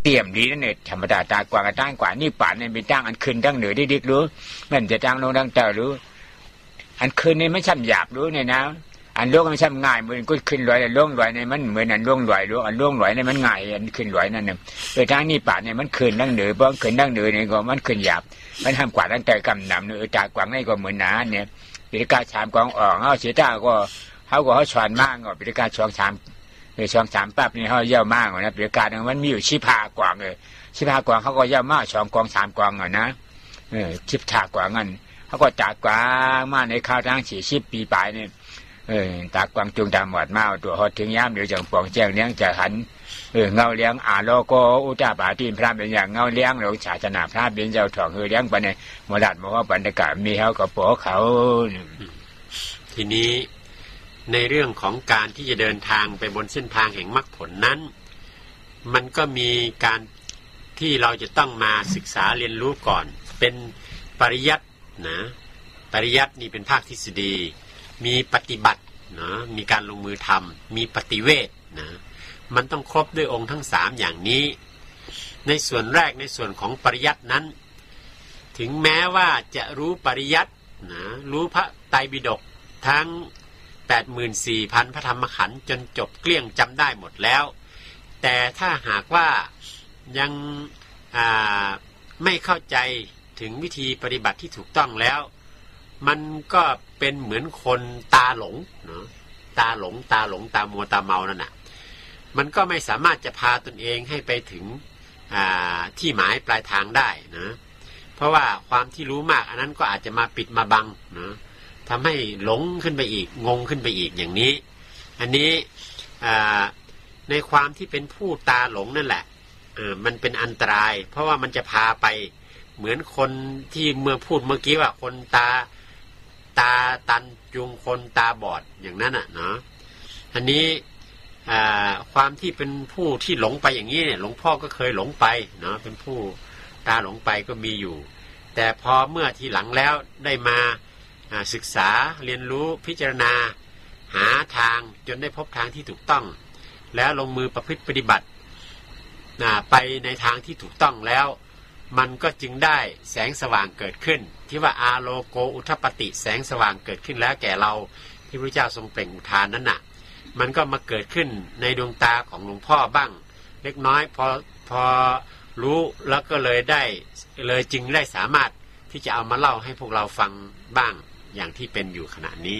เตรียมดีนั่นเนี่ยธรรมดาตากว่ากันตั้งกว่านี่ป่านเนี่ยเป็นตั้งอันคืนตั้งเหนือได้ดิกรู้มันจะตั้งลงตั้งเต่ารู้อันคืนนี่ไม่ช่ำหยาบรู้เนี่ยนะอันล่วงไม่ช่ำง่ายเหมือนก็ขึ้นลอยล่วงลอยเนี่ยมันเหมือนอันล่วงลอยรู้อันล่วงลอยเนี่ยมันง่ายอันขึ้นลอยนั่นเนี่ยตั้งนี่ป่านเนี่ยมันคืนตั้งเหนือเพราะคืนตั้งเหนือเนี่ยก็มันคืนหยาบมันทำกว่าตั้งแต่กำนำเนี่ยตากว่านี่ก็เหมือนหนาเนี่ยปิฎกาชามกองออกเขาเสียต้าก็เขาชวนมากก็ปิฎกาช่องชามช่อง3ปั๊บนี่เขาเย่ามากนะปิฎกามันมีอยู่15 กว่างเลย15 กว่างเขาก็เย่ามาก2 กว่าง3 กว่างนะ15 กว่างงั้นเขาก็จากกว่างมาในข้าวทาง40 ปีปลายเนี่ยตากวางจุงตามหมดมาตัวหดถึงย้ำเดี๋ยวจังปองแจ้งเลี้ยงจะหันเงาเลี้ยงโลโกอุตตาปาตีนพระเป็นอย่างเงาเลี้ยงหลวงศาสนาพระเป็นเจ้าถ่องเลี้ยงไปในมรดกมหาปัญญากามีเขากับโปเขาทีนี้ในเรื่องของการที่จะเดินทางไปบนเส้นทางแห่งมรรคผลนั้นมันก็มีการที่เราจะต้องมาศึกษาเรียนรู้ก่อนเป็นปริยัตินะปริยัตินี่เป็นภาคทฤษฎีมีปฏิบัตินะมีการลงมือทำมีปฏิเวทนะมันต้องครบด้วยองค์ทั้ง3อย่างนี้ในส่วนแรกในส่วนของปริยัตินั้นถึงแม้ว่าจะรู้ปริยัตินะรู้พระไตรปิฎกทั้ง 84,000 พระธรรมขันธ์จนจบเกลี้ยงจำได้หมดแล้วแต่ถ้าหากว่ายังไม่เข้าใจถึงวิธีปฏิบัติที่ถูกต้องแล้วมันก็เป็นเหมือนคนตาหลงเนาะตาหลงตามัวตาเมานั่นน่ะมันก็ไม่สามารถจะพาตนเองให้ไปถึงที่หมายปลายทางได้นะเพราะว่าความที่รู้มากอันนั้นก็อาจจะมาปิดมาบังนะทำให้หลงขึ้นไปอีกงงขึ้นไปอีกอย่างนี้อันนี้ในความที่เป็นผู้ตาหลงนั่นแหละมันเป็นอันตรายเพราะว่ามันจะพาไปเหมือนคนที่เมื่อพูดเมื่อกี้ว่าคนตาตันจูงคนตาบอดอย่างนั้นเนาะอันนี้ความที่เป็นผู้ที่หลงไปอย่างนี้เนี่ยหลวงพ่อก็เคยหลงไปเนาะเป็นผู้ตาหลงไปก็มีอยู่แต่พอเมื่อทีหลังแล้วได้มาศึกษาเรียนรู้พิจารณาหาทางจนได้พบทางที่ถูกต้องแล้วลงมือประพฤติปฏิบัติไปในทางที่ถูกต้องแล้วมันก็จึงได้แสงสว่างเกิดขึ้นที่ว่าอาโลโกอุทปติแสงสว่างเกิดขึ้นแล้วแก่เราที่พระเจ้าทรงเปล่งอุทานนั้นน่ะมันก็มาเกิดขึ้นในดวงตาของหลวงพ่อบ้างเล็กน้อยพอรู้แล้วก็เลยจึงได้สามารถที่จะเอามาเล่าให้พวกเราฟังบ้างอย่างที่เป็นอยู่ขณะนี้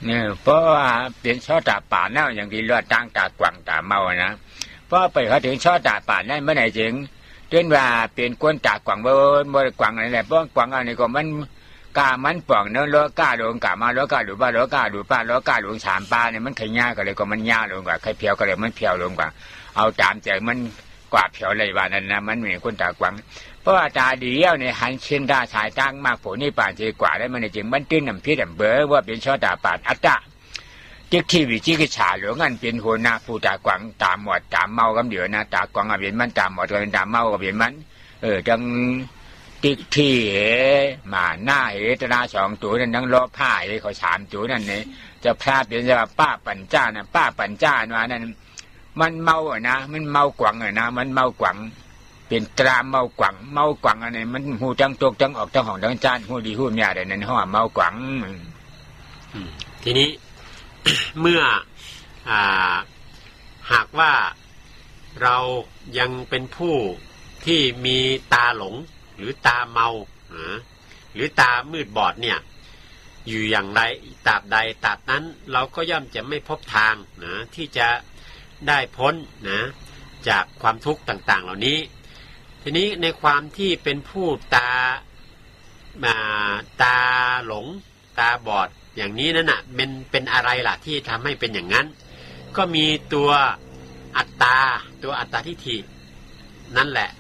เนี่ยเพราะว่าเป็นช่อตาป่าแนวอย่างที่เลือดตั้งตากว่างตาเมานะเพราะไปเขาถึงช่อตาป่านั่นเมื่อไหร่จึงเช่นว่าเป็นก้นตากว่างบ่กว่างอะไรแหละเพราะกว่างอันนี้ก็มันกามันป่องเนื้อล้อกาลงกามาล้อกาดูบ้าล้อกาดูป้าล้อกาลง3 ป้าเนี่ยมันขย่าก็เลยก็มันย่าลงกว่าใครเพียวก็เลยมันเพียวลงกว่าเอาตามใจมันกว่าเพียวเลยว่านั่นนะมันมีก้นตากว่างเพราะว่าตาเดียวเนี่ยหันเช่นตาสายตั้งมากผลนี่ป่านเจกว่าได้มันจริงมันตื้นน้ำพิษเบอว่าเป็นช่อตาป่านอัตตะจิกที่วิจิกิจฉาหลวงอันเป็นหัวหน้าผู้ตากว่างตามหมดตามเมากันเดี๋ยวนะตากว่างก็เป็นมันตามหมดก็เป็นตามเมาก็เป็นมันจังติกที่มาหน้าตนา2 ตัวนั้นทั้งล้อผ้าเขา3 ตัวนั่นเนี่ยจะพลาดเป็นว่าป้าปัญจ้านะป้าปัญจ้าว่านั่นมันเมานะมันเมากว่างนะมันเมากว่างเป็นตราเมากว่างอันนี้มันหูจังตกจังออกจังห้องจังจานหูดีหูเมียได้นั่นห้อเมากว่างทีนี้ เมื่อหากว่าเรายังเป็นผู้ที่มีตาหลงหรือตาเมาหรือตามืดบอดเนี่ยอยู่อย่างไรตราบใดตราบนั้นเราก็ย่อมจะไม่พบทางนะที่จะได้พ้นนะจากความทุกข์ต่างๆเหล่านี้ทีนี้ในความที่เป็นผู้ตาหลงตาบอดอย่างนี้นั่นน่ะเป็นอะไรล่ะที่ทำให้เป็นอย่างนั้นก็มีตัวอัตตาทิฏฐินั่นแหละ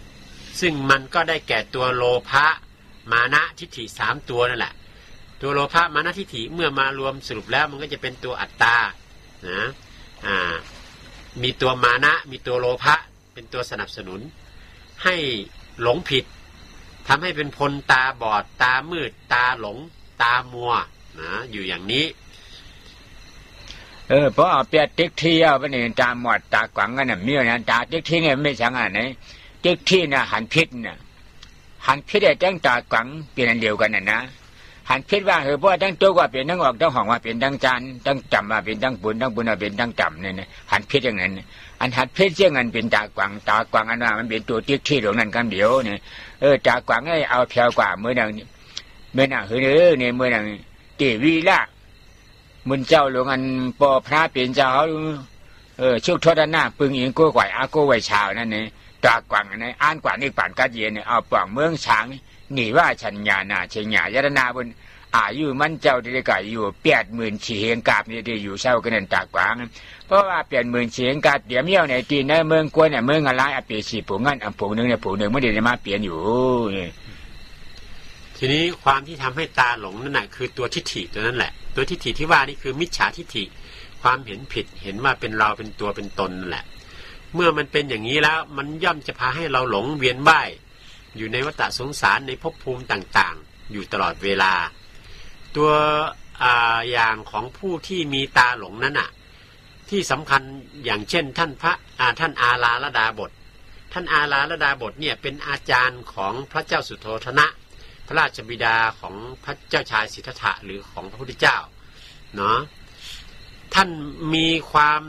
ซึ่งมันก็ได้แก่ตัวโลภะมานะทิฏฐิ3 ตัวนั่นแหละตัวโลภะมานะทิฏฐิเมื่อมารวมสรุปแล้วมันก็จะเป็นตัวอัตตานะมีตัวมานะมีตัวโลภะเป็นตัวสนับสนุนให้หลงผิดทำให้เป็นคนตาบอดตามืดตาหลงตามัวนะอยู่อย่างนี้ เพราะเอาเปียติ๊กที่เอาไปนี่ตาหมอดตากวังกันน่ะมีนะตาติ๊กที่เนี่ยไม่ช่างอ่ะไหนติ๊กที่น่ะหันพิษน่ะหันพิษได้จังตากวังเป็นอันเดียวกันน่ะนะหันพิษว่าเพราะทั้งตัวว่าเป็นทั้งออกทั้งห้องว่าเป็นทั้งจานทั้งจำว่าเป็นทั้งบุญว่าเป็นทั้งจำเนี่ยหันพิษอย่างนั้นอันหันพิษเรื่องนั้นเป็นตากวังอันว่ามันเป็นตัวติ๊กที่ตรงนั้นกันเดียวเนี่ยตากวังให้เอาแถวกว่าเมื่อนั้นเนี่ยเมื่อนั้นเตวีละมุนเจ้าหลวงอันปอพระเป็นเจ้าชุกทอดหน้าปึงอิงกู้ไหวอากู้ไหวชาวนั่นเนี่ยตากวังนั่นอ่านกว่านี่ป่านกัดเย็นเนี่ยเอาป่องเมืองช้างหนีว่าชัญญานาเชียงหยายรนาบนอายุมันเจ้าได้ก่อยู่80,000ฉีเฮงกาบนี่ได้อยู่เช่ากันนั่นตากวังเพราะว่า80,000ฉีเฮงกาบเดี๋ยวเมี่ยวในตีในเมืองกวนเนี่ยเมืองอะไรอเปียสีผงงั้นผงหนึ่งเนี่ยผงหนึ่งไม่ได้มาเปลี่ยนอยู่ทีนี้ความที่ทำให้ตาหลงนั่นแหะคือตัวทิฏฐิตัวนั้นแหละตัวทิฏฐิที่ว่านี่คือมิจฉาทิฏฐิความเห็นผิดเห็นว่าเป็นเราเป็นตัวเป็นตนนั่นแหละเมื่อมันเป็นอย่างนี้แล้วมันย่อมจะพาให้เราหลงเวียนว่ายอยู่ในวัฏสงสารในภพภูมิต่างๆอยู่ตลอดเวลาตัวอย่างของผู้ที่มีตาหลงนั้นน่ะที่สำคัญอย่างเช่นท่านอาลาลดาบทท่านอาลาลดาบทเนี่ยเป็นอาจารย์ของพระเจ้าสุโธทนะพระราชบิดาของพระเจ้าชายสิทธัตถะหรือของพระพุทธเจ้าเนาะท่านมีความ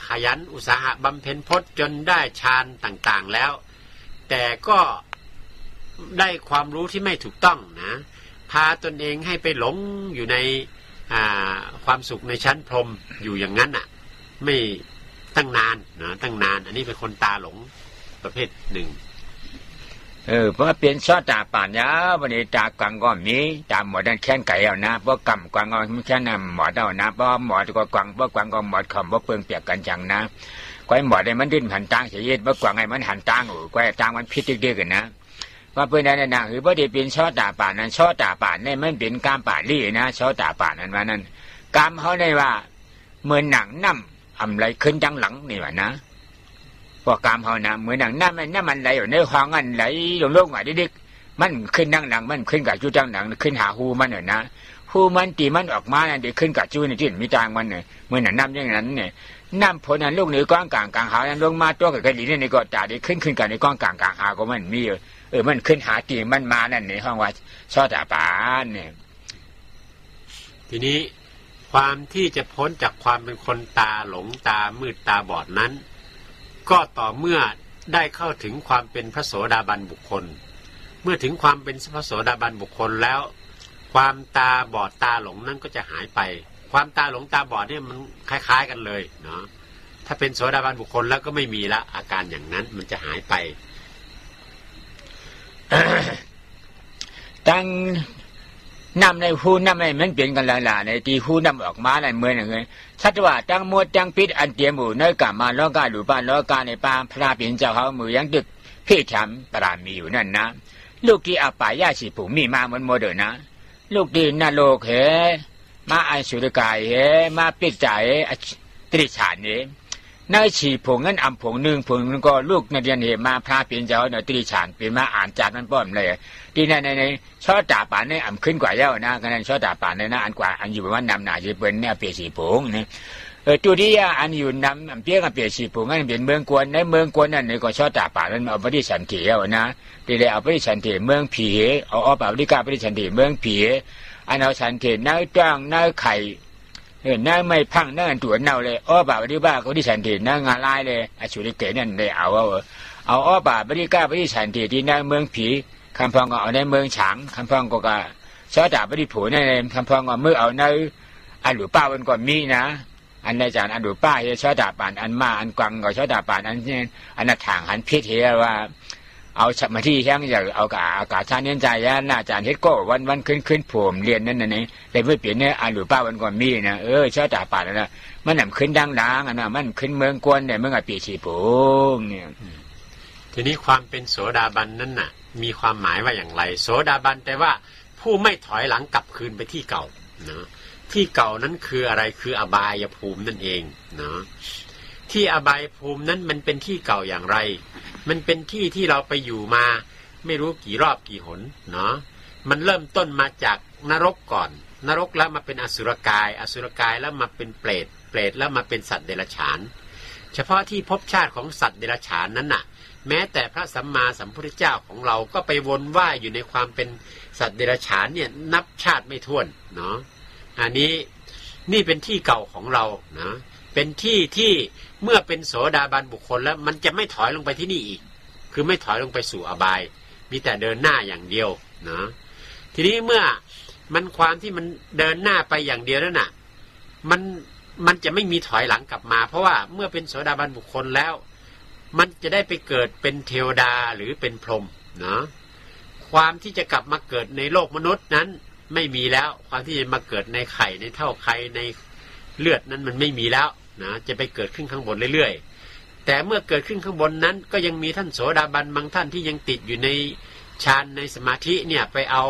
ขยันอุตสาหะบำเพ็ญพจน์จนได้ฌานต่างๆแล้วแต่ก็ได้ความรู้ที่ไม่ถูกต้องนะพาตนเองให้ไปหลงอยู่ในความสุขในชั้นพรหมอยู่อย่างนั้นอ่ะไม่ตั้งนานนะตั้งนานอันนี้เป็นคนตาหลงประเภทหนึ่งเพราะเปลี่ยนชอตาป่านยาวันนี้ตากวังก็มีตามหมดนั่นแค่นไก่เอานะเพราะกำกวังเอาแค่นั้นหมดเอานะเพราะหมดก็กวังเพราะกวังก็หมดคำเพราะเปลืองเปียกกันจังนะก้อยหมดได้มันดิ้นหันตังเสียเพราะกวังไงมันหันตังก้อยตังมันพิษเด็กๆกันนะว่าเพื่อนนั่นนะคือพอดีเป็นชอตาป่านนั้นชอตาป่านนี่มันเป็นกามป่าลี่นะชอตาป่านนั้นว่านั้นกามเขาได้ว่าเหมือนหนังน้ำอะไรขึ้นจังหลังนี่ว่านะพวกกามเขานะเหมือนหนังน้ำมันไหลอยู่ในห้องอันไหลลงๆอ่ะดิ๊กมันขึ้นดังหลังมันขึ้นกับจูจังหลังขึ้นหาหูมันเนี่ยนะหูมันตีมันออกมาเนี่ยเดี๋ยวขึ้นกับจูนี่ที่มีจางมันเนี่ยเหมือนหนังน้ำอย่างนั้นเนี่ยน้ำผลนั้นลูกเหนือกว้างกลางหานั้นลงมาตัวกับกระดิ่งนี่ก็จ่าได้ขึ้นกันในกว้างกลางหาก็มันมีมันขึ้นหาตีมันมานั่นในห้องว่าชอตาปานเนี่ยทีนี้ความที่จะพ้นจากความเป็นคนตาหลงตามืดตาบอดนั้นก็ต่อเมื่อได้เข้าถึงความเป็นพระโสดาบันบุคคลเมื่อถึงความเป็นพระโสดาบันบุคคลแล้วความตาบอดตาหลงนั้นก็จะหายไปความตาหลงตาบอดเนี่ยมันคล้ายๆกันเลยเนาะถ้าเป็นโสดาบันบุคคลแล้วก็ไม่มีละอาการอย่างนั้นมันจะหายไป ตั้งนำในหูนำในมันเปลี่ยนกันหลายๆในตีหูนำออกมาในเมืองอย่างเงี้ยชัดว่าตั้งมวดตั้งปิดอันเตียมูในกามาล้อกาหรือบ้านล้อกาในป่าพระเปลี่ยนเจ้าเขามือยังดึกพี่แถมปรามีอยู่นั่นนะลูกที่อาปายาสิผูมีมาเหมือนโมเดอร์นะลูกที่นาโลกเหมาอันสุรกายเหมาปิดใจตริฉานเหในฉีผงนั้นอำผงหนึ่งผงก็ลูกนักเรียนเหมาพระเปลี่ยนเจ้าเนี่ยตริฉานเป็นมาอ่านจากนั้นป้อมเลยที่ในชอตาป่านเนี่ยอ่ำขึ้นกว่าเย้านะกันนั้นชอตาป่านเนี่ยนะอันกว่าอันอยู่ประมาณนำหนาจะเป็นเนี่ยเปียสีผงเนี่ยตัวที่อันอยู่นำเปียกับเปียสีผงนั่นเป็นเมืองกวนในเมืองกวนนั่นเนี่ยก็ชอตาป่านนั้นเอาไปที่สันติเอานะที่ได้เอาไปที่สันติเมืองผีเอาไปที่กาไปที่สันติเมืองผีอันเอาสันติน้าจ้างน้าไข่น้าไม่พังน้าตัวเน่าเลยไปที่บ้านเขาที่สันติน้างานลายเลยอสุริเกนั่นเลยเอาไปที่กาไปที่สันติที่น้าเมืองผีคำพองก็เอาในเมืองฉางคำพองก็ชอตาไปที่ผูนั่นเองคำพองก็เมื่อเอาในอันหรือป้าวันก่อนมีนะอันในจานอันดูป้าเฮชอตาป่านอันมาอันกวังก็ชอตาป่านอันเนี่ยอันน่ะทางหันพิษเฮว่าเอามาที่แห้งอย่างเอาอากาศชาเนียนใจย่าหน้าจานเฮ็ดก็วันขึ้นผมเรียนนั่นน่ะนี่แต่เมื่อเปลี่ยนเนี่ยอันดูป้าวันก่อนมีนะชอตาป่านนะมันนำขึ้นดังอันน่ะมันขึ้นเมืองกวนเนี่ยเมืองปีชีโปงเนี่ยทีนี้ความเป็นโสดาบันนั้นน่ะมีความหมายว่าอย่างไรโสดาบันแต่ว่าผู้ไม่ถอยหลังกลับคืนไปที่เก่านะที่เก่านั้นคืออะไรคืออบายภูมินั่นเองเนาะที่อบายภูมินั้นมันเป็นที่เก่าอย่างไรมันเป็นที่ที่เราไปอยู่มาไม่รู้กี่รอบกี่หนเนาะมันเริ่มต้นมาจากนรกก่อนนรกแล้วมาเป็นอสุรกายแล้วมาเป็นเปรต เปรตแล้วมาเป็นสัตว์เดรัจฉานเฉพาะที่ภพชาติของสัตว์เดรัจฉานนั้นน่ะแม้แต่พระสัมมาสัมพุทธเจ้าของเราก็ไปวนว่ายอยู่ในความเป็นสัตว์เดรัจฉานเนี่ยนับชาติไม่ถ้วนเนาะอันนี้นี่เป็นที่เก่าของเรานะเป็นที่ที่เมื่อเป็นโสดาบันบุคคลแล้วมันจะไม่ถอยลงไปที่นี่อีกคือไม่ถอยลงไปสู่อบายมีแต่เดินหน้าอย่างเดียวนะทีนี้เมื่อมันความที่มันเดินหน้าไปอย่างเดียวนั่นน่ะมันจะไม่มีถอยหลังกลับมาเพราะว่าเมื่อเป็นโสดาบันบุคคลแล้วมันจะได้ไปเกิดเป็นเทวดาหรือเป็นพรหมนะความที่จะกลับมาเกิดในโลกมนุษย์นั้นไม่มีแล้วความที่จะมาเกิดในไข่ในเท่าไข่ในเลือดนั้นมันไม่มีแล้วนะจะไปเกิดขึ้นข้างบนเรื่อยๆแต่เมื่อเกิดขึ้นข้างบนนั้นก็ยังมีท่านโสดาบันบางท่านที่ยังติดอยู่ในฌานในสมาธิเนี่ยไปเอา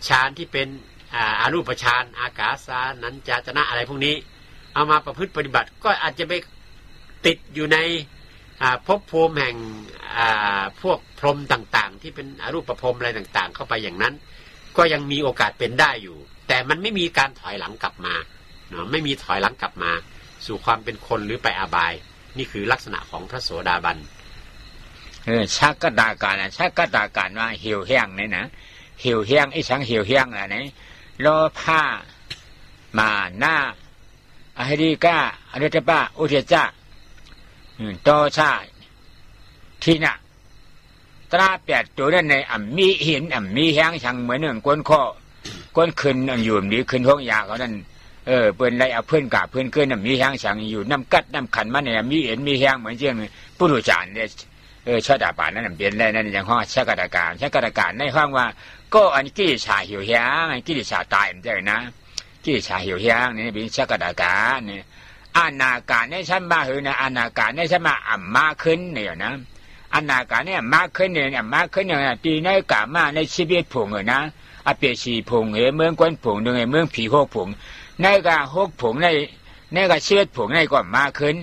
ฌานที่เป็นอรูปฌานอากาสานัญจายตนะอะไรพวกนี้เอามาประพฤติปฏิบัติก็อาจจะไปติดอยู่ในภพภูมิแห่งพวกพรหมต่างๆที่เป็นอรูปพรหมอะไรต่างๆเข้าไปอย่างนั้นก็ยังมีโอกาสเป็นได้อยู่แต่มันไม่มีการถอยหลังกลับมาเนาะไม่มีถอยหลังกลับมาสู่ความเป็นคนหรือไปอบายนี่คือลักษณะของพระโสดาบันชักกตาการชักกตาการว่าเหี่ยวแห้งนี่นะเหี่ยวแห้งไอ้สังเหี่ยวแห้งอะไรนี่รอผ้ามาหน้าอหิริกาอนุตตปะอุเทจาต่อชาที่น่ะตราแปดตัวนั้นในมีหินมีแห้งช่างเหมือนหนึ่งก้นข้อก้นขึ้นอยู่ดีขึ้นห้องยาเขานั้นเปิ้นไรเอาเพื่อนกับเพื่อนเกินมีแห้งช่างอยู่น้ำกัดน้ำขันมาเนี่ยมีเห็นมีแห้งเหมือนเช่นปุถุจารเนี่ยชาดาป่านนั้นเปลี่ยนได้นั่นอย่างห้องชักกตาการในห้องว่าก็อันกิริชาเหี่ยวแห้งอันกิริชาตายมันได้นะกิริชาเหี่ยวแห้งนี่เป็นชักกตาการเนี่ยอานาการในชั้นมาหือนะอานาการในชั้นมามาขึ้นเนี่ยนะอานาการเนี่ยมาขึ้นเนี่ยมาขึ้นเนี่ยปีในกามาในชีวิตผงนะอาเปียชีผงเมืองกวนผงหนึ่งเมืองผีหกผงในกาหกผงในกาชีวิตผงในก่อนมาขึ้น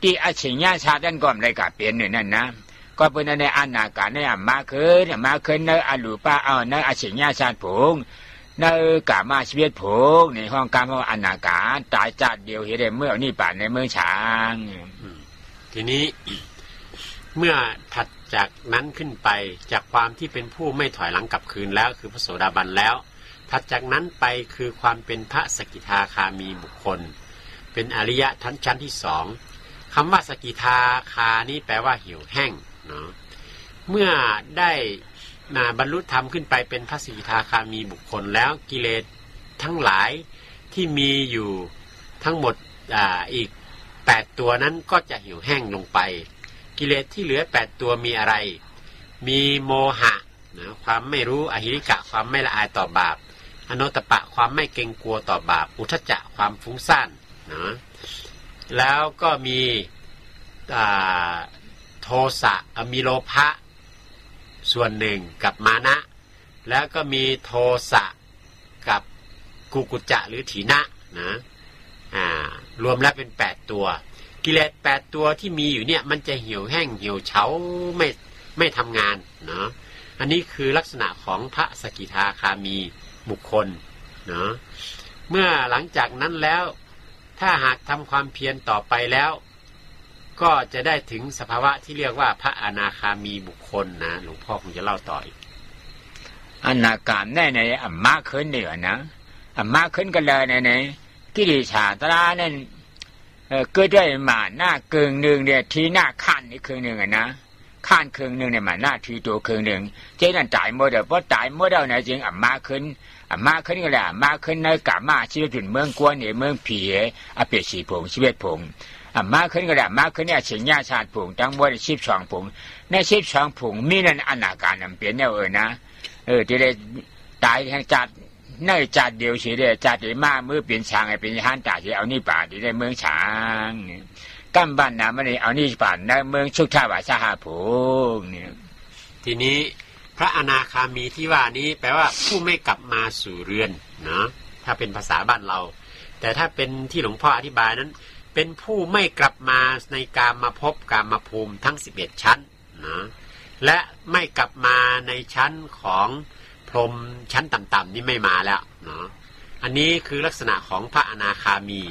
ที่อาชิญญาชาตินั่นก่อนในกาเปลี่ยนเนี่ยนั่นนะก็เป็นในอานาการเนี่ยมาขึ้นในอรูปะในอาชิญญาชาติผงในกามาชีวิตผงในห้องการของอนาการตายจัดเดียวเห็นเมื่อนี่ป่านในเมืองช้างทีนี้เมื่อถัดจากนั้นขึ้นไปจากความที่เป็นผู้ไม่ถอยหลังกลับคืนแล้วคือพระโสดาบันแล้วถัดจากนั้นไปคือความเป็นพระสกิทาคามีบุคคลเป็นอริยะชั้นที่สองคำว่าสกิทาคานี้แปลว่าเหี่ยวแห้งเนาะเมื่อได้บรรลุธรรมขึ้นไปเป็นพระสกิทาคามีบุคคลแล้วกิเลสทั้งหลายที่มีอยู่ทั้งหมดอีก8ตัวนั้นก็จะเหี่ยวแห้งลงไปกิเลสที่เหลือ8ตัวมีอะไรมีโมหะนะความไม่รู้อหิริกะความไม่ละอายต่อบาปอโนตปะความไม่เกรงกลัวต่อบาปอุทธัจจะความฟุ้งซ่านนะแล้วก็มีโทสะมีโลภะส่วนหนึ่งกับมานะแล้วก็มีโทสะกับกุกุจจะหรือถีนะนะรวมแล้วเป็น8ตัวกิเลส8ตัวที่มีอยู่เนี่ยมันจะเหี่ยวแห้งเหี่ยวเฉาไม่ทำงานเนาะอันนี้คือลักษณะของพระสกิทาคามีบุคคลเนาะเมื่อหลังจากนั้นแล้วถ้าหากทำความเพียรต่อไปแล้วก็จะได้ถึงสภาวะที่เรียกว่าพระอนาคามีบุคคลนะหลวงพ่อคงจะเล่าต่ออีกอนาคาในมาขึ้นเหนือนะมาขึ้นกันเลยในกิริชาตรานั่นก็ได้มาหน้าเกิงหนึ่งเนี่ยทีหน้าขั้นนี่ครึ่งหนึ่งนะขั้นครึ่งหนึ่งเนี่ยมาหน้าทีตัวครึ่งหนึ่งเจ้านั่นจ่ายหมดเพราะจ่ายหมดแล้วนะจริงมาขึ้นก็แหละมาขึ้นในกามาชีวิตถึงเมืองกวนเนี่ยเมืองผีอเปียชีผงชีวิตผงมาขึ้นก็แหละมาขึ้นเนี่ยชิญญาชาติผงทั้งหมด12ผงใน12ผงมีนั่นอนาการเปลี่ยนแนวนะที่ได้ตายแห่งจัดในจัดเดียวเฉยเลยจัดได้มามือเป็นช้างไอ้เป็นฮันจ่าที่เอานี่ป่าที่ได้เมืองช้างกั้มบ้านน้ำมันนี่เอานี่ป่าในเมืองชุกท่าบาชาหาผงเนี่ยทีนี้พระอนาคามีที่ว่านี้แปลว่าผู้ไม่กลับมาสู่เรือนนะถ้าเป็นภาษาบ้านเราแต่ถ้าเป็นที่หลวงพ่ออธิบายนั้นเป็นผู้ไม่กลับมาในกามภพกามภูมิทั้ง11ชั้นนะและไม่กลับมาในชั้นของพรหมชั้นต่ำๆนี่ไม่มาแล้วเนาะอันนี้คือลักษณะของพระอนาคามี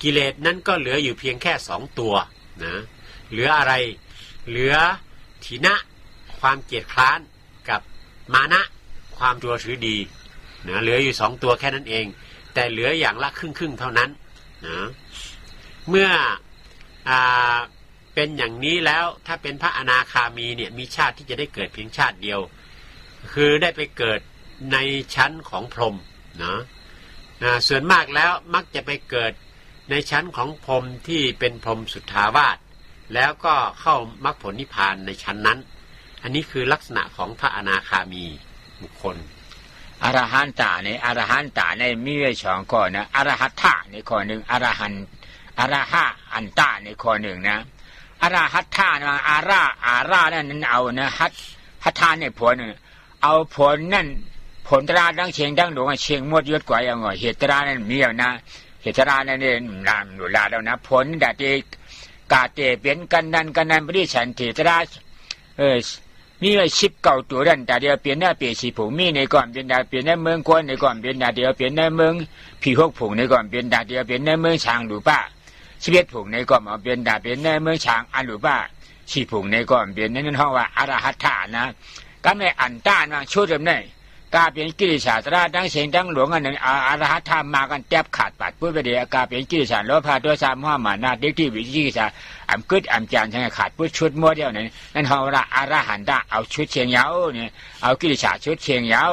กิเลสนั้นก็เหลืออยู่เพียงแค่2 ตัวนะเหลืออะไรเหลือถีนะความเกียจคร้านกับมานะความตัวถือดีนะเหลืออยู่2 ตัวแค่นั้นเองแต่เหลืออย่างละครึ่งเท่านั้นนะเมื่อเป็นอย่างนี้แล้วถ้าเป็นพระอนาคามีเนี่ยมีชาติที่จะได้เกิดเพียงชาติเดียวคือได้ไปเกิดในชั้นของพรหมนะส่วนมากแล้วมักจะไปเกิดในชั้นของพรหมที่เป็นพรหมสุทธาวาสแล้วก็เข้ามรรคผลนิพพานในชั้นนั้นอันนี้คือลักษณะของพระอนาคามีบุคคลอรหันตาในอรหันตาในมีไว้2 ข้อนะอรหัตถะในข้อ1อรหันอรหะอันตาในข้อ1นะอรหัตถะนะอารานั่นเอานะหัตถะในผลเอาผลนั่นผลตราดังเชียงดังหลวงเชียงมดยศกว่าอย่างเหตุตรานั่นมีแล้วนะเหตุตรานั่นเนี่ยนามหนุลาแล้วนะผลดาติกาเตเปลี่ยนกันนันปริฉันเหตุตรามีไว้19 ตัวนั่นแต่เดียวเปลี่ยนได้เปลี่ยน4 ผงมีในก่อนเปลี่ยนได้เปลี่ยนในเมืองกวนในก่อนเปลี่ยนได้เดียวเปลี่ยนในเมืองผี6 ผงในก่อนเปลี่ยนได้เดียวเปลี่ยนในเมืองช้างหรือป้า11 ผงในก่อนมาเปลี่ยนได้เปลี่ยนในเมืองช้างอันหรือป้า4 ผงในก่อนเปลี่ยนนั่นห้องว่าอรหัตถะนะก็ในอันต้านว่าชุดแบบนี้กาเป็นกิเลสตราดังเสียงดังหลวงอันนั้นอรหัตถะมากันแทบขาดปัดพูดไปเดียวกาเป็นกิเลสโลภะโทสะโมหะมานะเด็กที่วิจิกิจฉาอำกึดอำจานทั้งขาดพูดชุดมัวเดียวนั่นเฮาละอรหันตะเอาชุดเชียงยาวเนี่ยเอากิเลสชุดเชียงยาว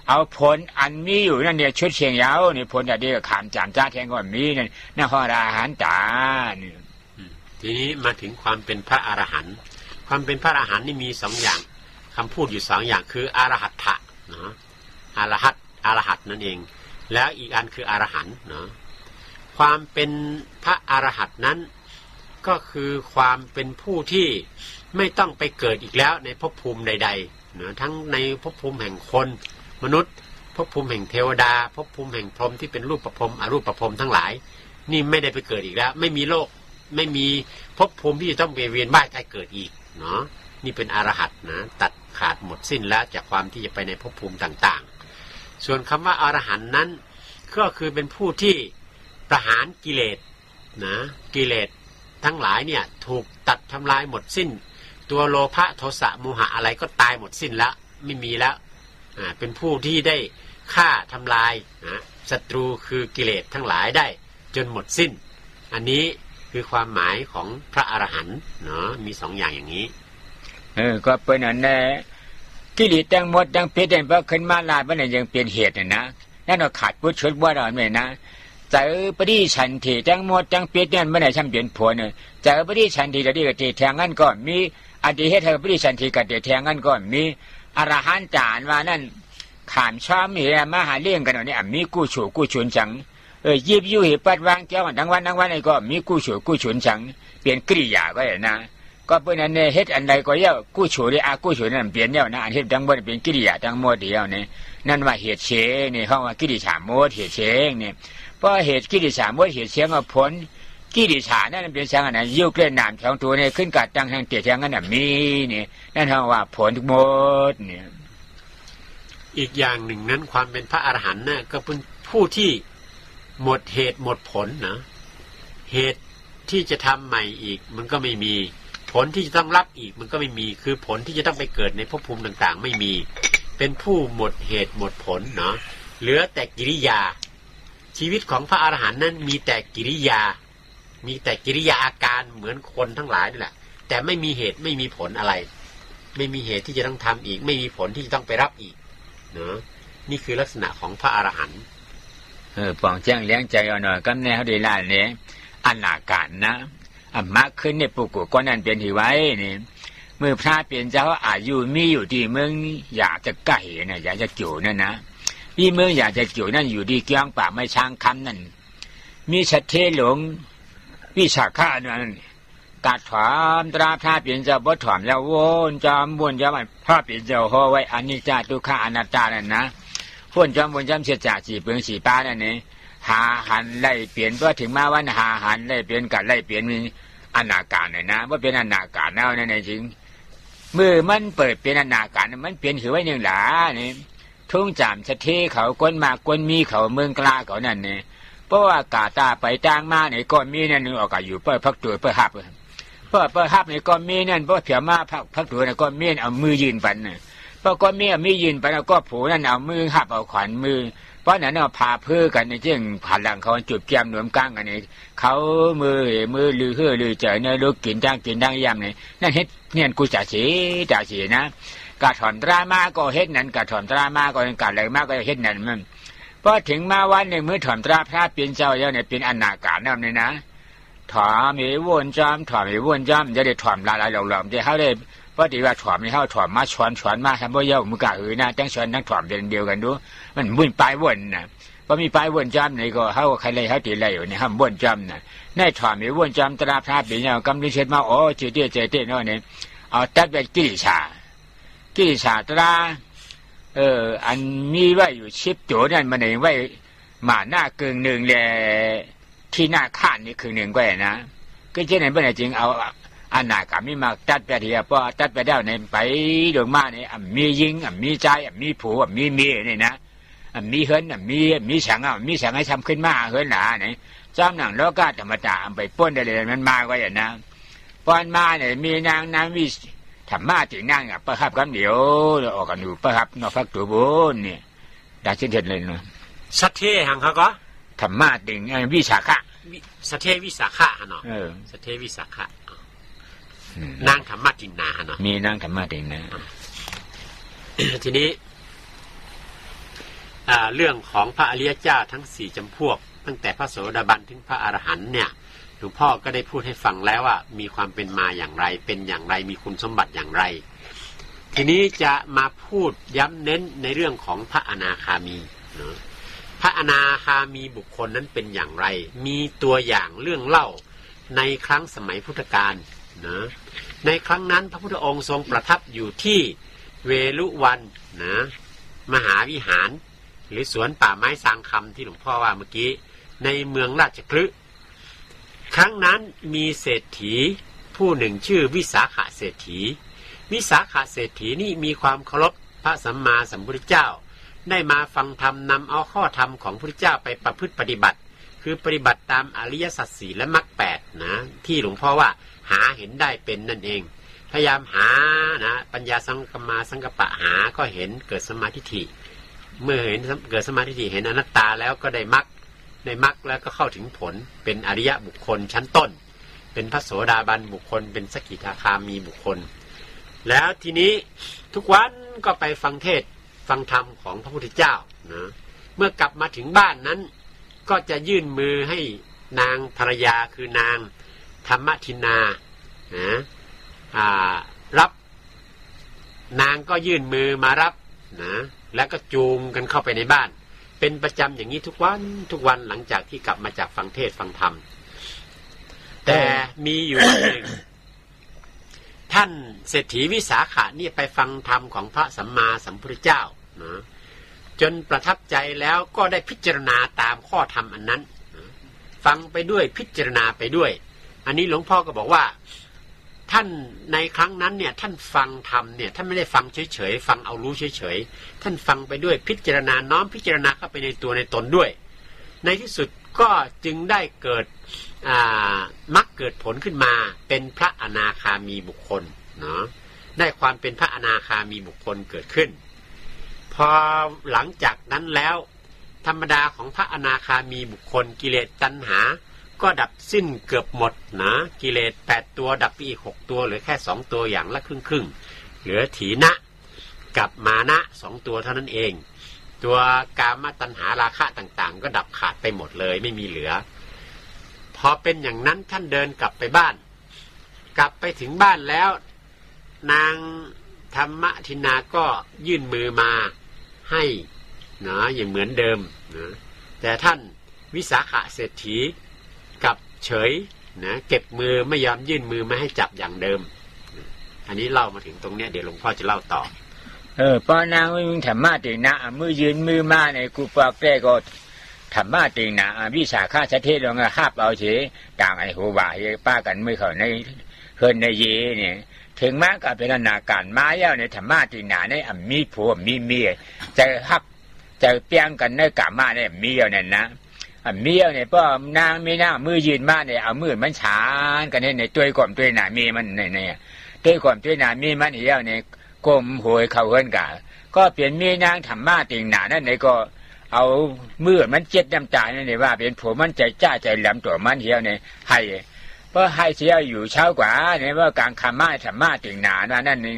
เอาผลอันมีอยู่นั่นเนี่ยชุดเชียงยาวนี่ผลแต่เดียวขามจามจ้าแทงก็มีนั่นเฮาละอรหันตะนี่ทีนี้มาถึงความเป็นพระอรหันต์ความเป็นพระอรหันต์นี่มี2 อย่างคำพูดอยู่2 อย่างคืออรหัตถะนะอรหัตนั่นเองแล้วอีกอันคืออรหันต์นะความเป็นพระอรหันต์นั้นก็คือความเป็นผู้ที่ไม่ต้องไปเกิดอีกแล้วในภพภูมิใดๆนะทั้งในภพภูมิแห่งคนมนุษย์ภพภูมิแห่งเทวดาภพภูมิแห่งพรหมที่เป็นรูปประพรหมอรูปประพรหมทั้งหลายนี่ไม่ได้ไปเกิดอีกแล้วไม่มีโลกไม่มีภพภูมิที่จะต้องไปเวียนว่ายตายเกิดอีกเนาะนี่เป็นอรหันต์นะตัดขาดหมดสิ้นแล้วจากความที่จะไปในภพภูมิต่างๆส่วนคำว่าอรหันต์นั้นก็คือเป็นผู้ที่ประหารกิเลสนะกิเลสทั้งหลายเนี่ยถูกตัดทำลายหมดสิ้นตัวโลภะโทสะโมหะอะไรก็ตายหมดสิ้นแล้วไม่มีแล้วเป็นผู้ที่ได้ฆ่าทำลายศัตรูคือกิเลสทั้งหลายได้จนหมดสิ้นอันนี้คือความหมายของพระอรหันต์เนาะมี2 อย่างอย่างนี้ก็เป็นอันแน่กิเลสทั้งหมดทั้งเพชรทั้งพระขึ้นมาลาดมันยังเป็นเหตุนะนั่นเราขาดพุทธชุดว่าเราเนี่ยนะเจอปฏิฉันทิทั้งหมดทั้งเพชรเนี่ยมันไหนช่างเปลี่ยนผลเนี่ยเจอปฏิฉันทิจะดีกับแทงงั้นก็มีอดีตให้เธอปฏิฉันทิกับแทงงั้นก็มีอรหันต์จานว่านั่นขามช้ำเหมาหาเลี้ยงกันเนี่ยมีกู้ฉูกู้ฉุนจังยิบยู่เหปัดวางแก้วทั้งวันไอ้ก็มีกู้ฉูกู้ฉุนจังเปลี่ยนกริยาก็อย่างนะก็เป็นอันเนี่ยเฮ็ดอันใดก็เยอะกู้ฉูได้กู้ฉูนั่นเปลี่ยนเนี่ยนะอันเฮ็ดทั้งหมดเป็นกิริยาทั้งหมดเดียวเนี่ยนั่นว่าเหตุเชงนี่เขาว่ากิริยาโมดเหตุเชงเนี่ยเพราะเหตุกิริยาโมดเหตุเชงผลกิริยานั่นเป็นเชงอันนั้นยิ้วเกลื่อนน้ำของตัวเนี่ยขึ้นกัดตั้งแห่งเตียแทงนั่นมีเนี่ยนั่นเขาว่าผลหมดเนี่ยอีกอย่างหนึ่งนั้นความเป็นพระอรหันต์น่ะก็เป็นผู้ที่หมดเหตุหมดผลนะเหตุที่จะทำใหม่อีกมันก็ไม่มีผลที่จะต้องรับอีกมันก็ไม่มีคือผลที่จะต้องไปเกิดในภพภูมิต่างๆไม่มีเป็นผู้หมดเหตุหมดผลเนาะเหลือแต่กิริยาชีวิตของพระอรหันต์นั้นมีแต่กิริยาอาการเหมือนคนทั้งหลายนี่แหละแต่ไม่มีเหตุไม่มีผลอะไรไม่มีเหตุที่จะต้องทำอีกไม่มีผลที่จะต้องไปรับอีกเนาะนี่คือลักษณะของพระอรหันต์ปองแจ้งเลี้ยงใจเอาหน่อยก็แนวดีล่ะเนี่ยอนาการนะมากขึ้นเนี่ยปู่กูก็นั่นเป็นที่ไว้นี่เมื่อพระเป็นเจ้าอายุมีอยู่ที่เมืองอยากจะใกล้นะอยากจะจู่นั่นนะที่เมืองอยากจะจู่นั่นอยู่ที่เกี้ยงป่าไม่ช้างคำนั่นมีชัดเทหลงวิชาข้านั่นกาถามตราพระเป็นเจ้าบ่ถามแล้ววนจอมวนจอมพระเป็นเจ้าห่อไว้อนิจจาทุกขาอนัตตานั่นนะวนจอมวนจอมเสียจากสีเปลืองสีป้านั่นนี่หาหันไล่เปลี่ยนเพื่อถึงมาวันหาหันไล่เปลี่ยนกันไล่เปลี่ยนมีอนาการเลยนะว่าเป็นอนาการแล้วนั่นจริงเมื่อมันเปิดเป็นอนาการมันเปลี่ยนถือไว้หนึ่งหลานี่ทุ่งจามสะเทเขาก้นมากก้นมีเขาเมืองกล้าเขานั่นนี่ เพราะว่ากาตาไปจ้างมาเนี่ยก็มีนั่นนึงออกก็อยู่เปิ้ลพักตัวเปิ้ลฮับเปิ้ลฮับเนี่ยก็มีนั่นเพราะเผียมาพักตัวเนี่ยก็มีเอามือยืนปันเนี่ยเพราะก็มียืนปันแล้วก็ผูนั่นเอามือฮับเอาขวัญมือเพราะนั้นเอาพาเพื่อกันในเรื่องผ่านหลังเขาจุดแก้มหนวมกลางกันนี่เขามือลือเฮือลือเจอเนี่ยลูกกินดังยำเนี่ยนั่นเฮ็ดเนี่ยกูจ่าสีนะกาถอนตรามาก็เฮ็ดนั่นกาถอนตรามาก็การอะไรมากก็เฮ็ดนั่นมันพอถึงมาวันหนึ่งมื้อถอนตราพระเปลี่ยนเจ้าแล้วเนี่ยเป็นอนาการนั่นเลยนะถอมีวนจำจะได้ถอนลายหลอมๆจะเขาได้เพราะที่ว่าถอนไม่เข้าถอนมาชวนมาทำบ่เย้ามือกะนะทั้งชวนทั้งถอนเป็นเดียวกันดูมันวุ่นไปวนนะพอมีไปวนจำนี่ก็เขาใครเลยเขาตีเลยอยู่นี่ห้ามวนจำนะในถอนมีวนจำตราพระเปลี่ยนเจ้ากำลังเช็ดมาโอ้เจเตี้ยน้อยเนี่ยเอาตัดเป็นกิริชาตราอันมีไว้อยู่ชิปโจนั่นมันเองไว้หมาหน้ากึ่งหนึ่งเลยที่หน้าข้านนี่ครึ่งหนึ่งก็นะก็เช่นนั้นเป็นจริงเอาอันหน้ากับมีมาตัดไปทีพอตัดไปได้ในไปดวงมาเนี่ยมียิงมีใจมีผูมีเมียนี่นะมีเฮิร์นมีฉังมีฉังให้ทำขึ้นมาเฮิร์นหนาเนี่ยจำหนังแล้วก็ธรรมดาไปป้นได้เลยมันมาก็อย่างนะป้อนมาเนี่ยมีนางวิธรรมะถึงนั่งประคับกันเดี๋ยวออกกันอยู่ประคับนอกพักตัวบนเนี่ยได้เช่นเดียวเลยเนาะสัทเทหังเขาก็ธรรมะถึงวิสาขะสัทเทวิสาขะเนาะสัทเทวิสาขะนางธรรมะตินาเนาะมีนางธรรมะตินาทีนี้เรื่องของพระอริยเจ้าทั้ง4จำพวกตั้งแต่พระโสดาบันถึงพระอรหันต์เนี่ยหลวงพ่อก็ได้พูดให้ฟังแล้วว่ามีความเป็นมาอย่างไรเป็นอย่างไรมีคุณสมบัติอย่างไรทีนี้จะมาพูดย้ำเน้นในเรื่องของพระอนาคามีนะพระอนาคามีบุคคลนั้นเป็นอย่างไรมีตัวอย่างเรื่องเล่าในครั้งสมัยพุทธกาลนะในครั้งนั้นพระพุทธองค์ทรงประทับอยู่ที่เวลุวันนะมหาวิหารหรือสวนป่าไม้สางคำที่หลวงพ่อว่าเมื่อกี้ในเมืองราชคฤห์ครั้งนั้นมีเศรษฐีผู้หนึ่งชื่อวิสาขเศรษฐีเศรษฐีนี่มีความเคารพพระสัมมาสัมพุทธเจ้าได้มาฟังธรรมนำเอาข้อธรรมของพระพุทธเจ้าไปประพฤติปฏิบัติคือปฏิบัติตามอริยสัจ4และมรรค8นะที่หลวงพ่อว่าหาเห็นได้เป็นนั่นเองพยายามหานะปัญญาสังกัมมาสังกัปปะหาก็เห็นเกิดสมาธิฏฐิเมื่อเห็นเกิดสมาธิฏฐิเห็นอนัตตาแล้วก็ได้มรรคแล้วก็เข้าถึงผลเป็นอริยบุคคลชั้นต้นเป็นพระโสดาบันบุคคลเป็นสกิทาคามีบุคคลแล้วทีนี้ทุกวันก็ไปฟังเทศน์ฟังธรรมของพระพุทธเจ้านะเมื่อกลับมาถึงบ้านนั้นก็จะยื่นมือให้นางภรรยาคือนางธรรมทินานะรับนางก็ยื่นมือมารับนะแล้วก็จูงกันเข้าไปในบ้านเป็นประจำอย่างนี้ทุกวันหลังจากที่กลับมาจากฟังเทศฟังธรรมแต่มีอยู่วันหนึ่งท่านเศรษฐีวิสาขะนี่ไปฟังธรรมของพระสัมมาสัมพุทธเจ้านะจนประทับใจแล้วก็ได้พิจารณาตามข้อธรรมอันนั้นนะฟังไปด้วยพิจารณาไปด้วยอันนี้หลวงพ่อก็บอกว่าท่านในครั้งนั้นเนี่ยท่านฟังธรรมเนี่ยท่านไม่ได้ฟังเฉยๆฟังเอารู้เฉยๆท่านฟังไปด้วยพิจารณาน้อมพิจารณาเข้าไปในตัวในตนด้วยในที่สุดก็จึงได้เกิดมรรคเกิดผลขึ้นมาเป็นพระอนาคามีบุคคลเนาะได้ความเป็นพระอนาคามีบุคคลเกิดขึ้นพอหลังจากนั้นแล้วธรรมดาของพระอนาคามีบุคคลกิเลสตัณหาก็ดับสิ้นเกือบหมดนะกิเลส8ตัวดับไปอีก6ตัวเหลือแค่2ตัวอย่างละครึ่งเหลือถีนะกับมานะ2ตัวเท่านั้นเองตัวกามตัณหาราคะต่างๆก็ดับขาดไปหมดเลยไม่มีเหลือพอเป็นอย่างนั้นท่านเดินกลับไปบ้านกลับไปถึงบ้านแล้วนางธรรมทินาก็ยื่นมือมาให้นะอย่างเหมือนเดิมนะแต่ท่านวิสาขเศรษฐีกับเฉยนะเก็บมือไม่ยอมยื่นมือมาให้จับอย่างเดิมอันนี้เล่ามาถึงตรงเนี้ยเดี๋ยวหลวงพ่อจะเล่าต่อปอนางมึงธรรมะตินะมือยืนมือมาในกูปากแก้ก็ธรรมะตินะวิสาขะเทศลงหาบเอาเฉต่างไอ้หัวบ่ายป้ากันมือเขาในเฮินในเยเนี่ยถึงแม้ก็เป็นนาการมาแล้วในธรรมะตินะในมีผัวมีเมียจะฮักจะเปี้ยงกันในกามาเนี่ยมีอยู่นั่นนะ เมียเนี่ยป้อนางไม่น่ามือยืนมาเนี่ยเอามือมันฉานกันเนี่ยในตัวก่อมตัวหนามีมันเนี่ยตัวก่อมตัวหนามีมันเหี้ยวเนี่ยกลมหวยเขาเฮิรนกะก็เปลี่ยนมีนางธรรมะติงหนานั่นเนี่ยก็เอามือมันเจ็ดน้ำตาเนี่ยว่าเป็นผัวมันใจจ้าใจแหลมตัวมันเหี้ยวเนี่ยให้เพราะให้เสียอยู่เช้ากว่าเนี่ยว่ากลางคำมาธรรมะติงหนานั่นนี่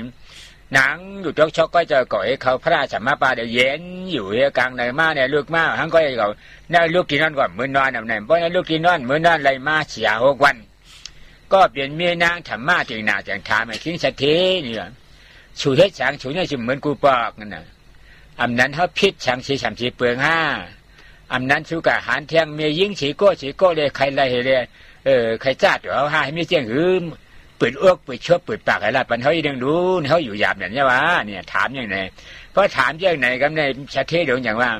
หนังอยู่จกชกก็จะก่อยเขาพระราชมาปาเดเย็นอยู่กลางในมาเนี่ยลูกมาทั้งก็เขาเนี่ยลูกกินนอนก่อนมือนอนเนี่ยเพราะนั้นลูกกินนอนมือนอนอะไรมาเสีย6 วันก็เปลี่ยนเมียนางธรรมะติงหนาจังทาไม่ทิ้งสักทีเนี่ยชูเฮ็ดฉางชูเนี่ยชิเหมือนกูปอกนั่นน่ะอำนั้นเขาพิษฉางสีฉ่ำสีเปลือง5อำนั้นชูกะหารเทียงเมียยิงฉีโก้เลยใครไรเลยใครจ้าตัวเอาให้มีเจียงหืมปืนอ้วกปืนชอบปืนปากอะไรปันเขายังรู้เขาอยู่หยาบแบบนี้วะเนี่ยถามอย่างไรเพราะถามอย่างไหนกันในชาติเดียวอย่างว่า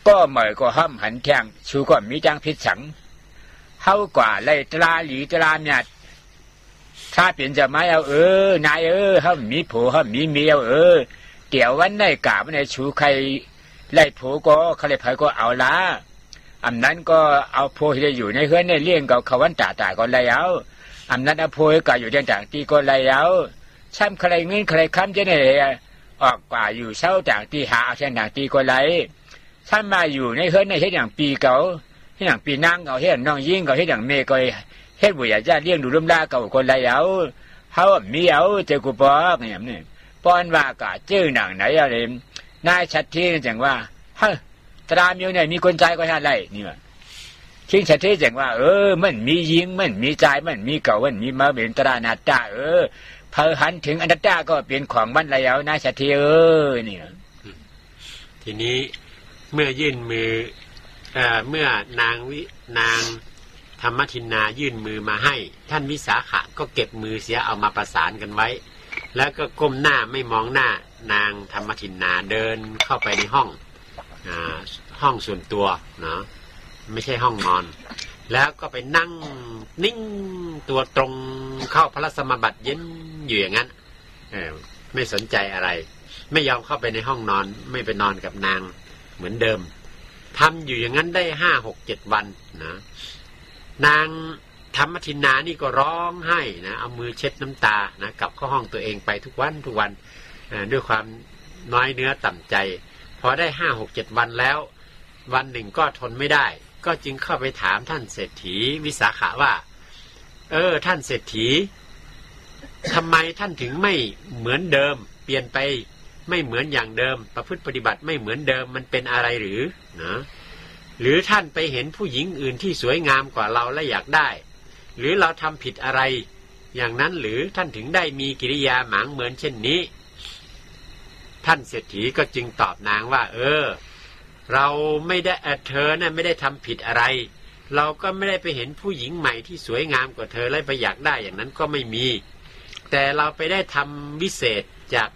ก็เหม่อก็ห้อมหันเทียงชูก็มีจังพิษสังเขากว่าเลยตราหลีตราเนี่ยถ้าเปลี่ยนจะไม่เอานายเขามีผัวเขามีเมียเดี๋ยววันไหนกะวันไหนชูใครไล่ผัวก็เขาเลยพายก็เอาละอำนั้นก็เอาผัวที่อยู่ในเฮือนในเลี้ยงกับเขาวันตาก็เลยเอาอำนั้นเอาผัวก็อยู่ต่างที่ก็เลยเอาช่ำใครเงินใครค้ำจะเนี่ยออกกว่าอยู่เช่าต่างที่หาเอาเช่นต่างที่ก็เลยถ้ามาอยู่ในเฮือนในเฮ็ดอย่างปีเก่าเฮ็ดอย่างปีนั่งเก่าเฮ็ดน้องยิ่งเก่าเฮ็ดอย่างเมย์ก็เฮ็ดบุญญาญาเลี้ยงดูลุ่มล่าเก่าคนไรเอาเขามีเอาเจ้ากูบอกเนี่ยนี่ป้อนว่ากะเจ้าหนังไหนอะไรนายชัดที่จังว่าเฮ้ตรามีเนี่ยมีคนใจก็ท่านไรนี่ว่าชิงชัดที่จังว่ามันมียิงมันมีใจมันมีเก่ามันมีมาเป็นตรานาตาพอหันถึงอนัตตาก็เป็นของมันแล้วนายชัดที่นี่ทีนี้เมื่อยื่นมือเมื่อนางธรรมทินนายื่นมือมาให้ท่านวิสาขะก็เก็บมือเสียเอามาประสานกันไว้แล้วก็ก้มหน้าไม่มองหน้านางธรรมทินนาเดินเข้าไปในห้องส่วนตัวเนาะไม่ใช่ห้องนอนแล้วก็ไปนั่งนิ่งตัวตรงเข้าพระสมบัติเย็นอยู่อย่างนั้นไม่สนใจอะไรไม่ยอมเข้าไปในห้องนอนไม่ไปนอนกับนางเหมือนเดิมทำอยู่อย่างนั้นได้5, 6, 7 วันนะนางธรรมทินนานี่ก็ร้องไห้นะเอามือเช็ดน้ำตานะกลับเข้าห้องตัวเองไปทุกวันด้วยความน้อยเนื้อต่ำใจพอได้5, 6, 7 วันแล้ววันหนึ่งก็ทนไม่ได้ก็จึงเข้าไปถามท่านเศรษฐีวิสาขะว่าท่านเศรษฐีทำไมท่านถึงไม่เหมือนเดิมเปลี่ยนไปไม่เหมือนอย่างเดิมประพฤติปฏิบัติไม่เหมือนเดิมมันเป็นอะไรหรือนะหรือท่านไปเห็นผู้หญิงอื่นที่สวยงามกว่าเราและอยากได้หรือเราทำผิดอะไรอย่างนั้นหรือท่านถึงได้มีกิริยาหมางเหมือนเช่นนี้ท่านเศรษฐีก็จึงตอบนางว่าเราไม่ได้เธอน่ะไม่ได้ทำผิดอะไรเราก็ไม่ได้ไปเห็นผู้หญิงใหม่ที่สวยงามกว่าเธอและไปอยากได้อย่างนั้นก็ไม่มีแต่เราไปได้ทำวิเศษจาก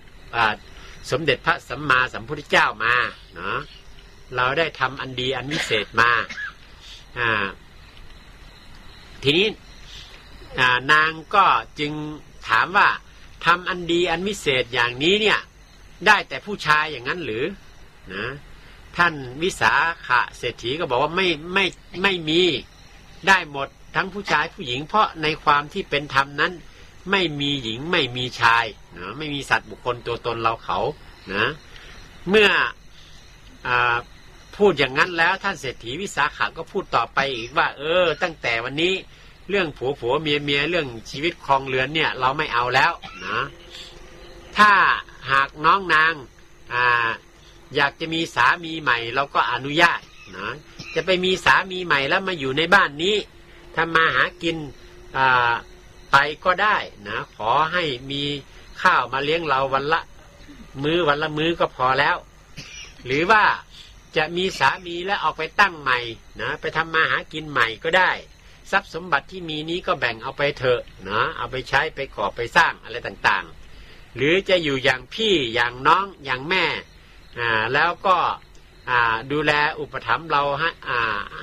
สมเด็จพระสัมมาสัมพุทธเจ้ามาเนาะเราได้ทำอันดีอันวิเศษมาทีนี้นางก็จึงถามว่าทำอันดีอันวิเศษอย่างนี้เนี่ยได้แต่ผู้ชายอย่างนั้นหรือนะท่านวิสาขะเศรษฐีก็บอกว่าไม่มีได้หมดทั้งผู้ชายผู้หญิงเพราะในความที่เป็นธรรมนั้นไม่มีหญิงไม่มีชายนะไม่มีสัตว์บุคคลตัวตนเราเขานะเมื่อพูดอย่างนั้นแล้วท่านเศรษฐีวิสาขะก็พูดต่อไปอีกว่าตั้งแต่วันนี้เรื่องผัวเมียเรื่องชีวิตครองเรือนเนี่ยเราไม่เอาแล้วนะถ้าหากน้องนางอยากจะมีสามีใหม่เราก็อนุญาตนะจะไปมีสามีใหม่แล้วมาอยู่ในบ้านนี้ทำมาหากินไปก็ได้นะขอให้มีข้าวมาเลี้ยงเราวันละมื้อก็พอแล้วหรือว่าจะมีสามีแล้วออกไปตั้งใหม่นะไปทำมาหากินใหม่ก็ได้ทรัพย์สมบัติที่มีนี้ก็แบ่งเอาไปเถอะนะเอาไปใช้ไปก่อไปสร้างอะไรต่างๆหรือจะอยู่อย่างพี่อย่างน้องอย่างแม่แล้วก็ดูแลอุปถัมภ์เรา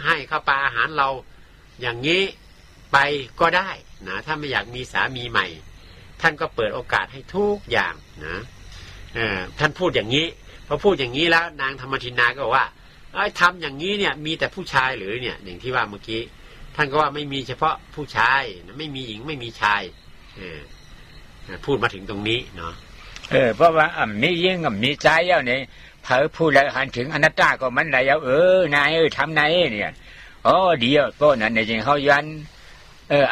ให้ข้าวปลาอาหารเราอย่างนี้ไปก็ได้นะถ้าไม่อยากมีสามีใหม่ท่านก็เปิดโอกาสให้ทุกอย่างนะท่านพูดอย่างนี้พอพูดอย่างนี้แล้วนางธรรมทินนาก็บอกว่า ทำอย่างนี้เนี่ยมีแต่ผู้ชายหรือเนี่ยอย่างที่ว่าเมื่อกี้ท่านก็ว่าไม่มีเฉพาะผู้ชายไม่มีหญิงไม่มีชายพูดมาถึงตรงนี้เนาะเพราะว่ามียิ่งมีใจแล้วเนี่ยเผอพูดแล้วหันถึงอนัตตาก็มันไหลเอานายทำนายเนี่ยเดียวก็นั่นในจริงเขายัน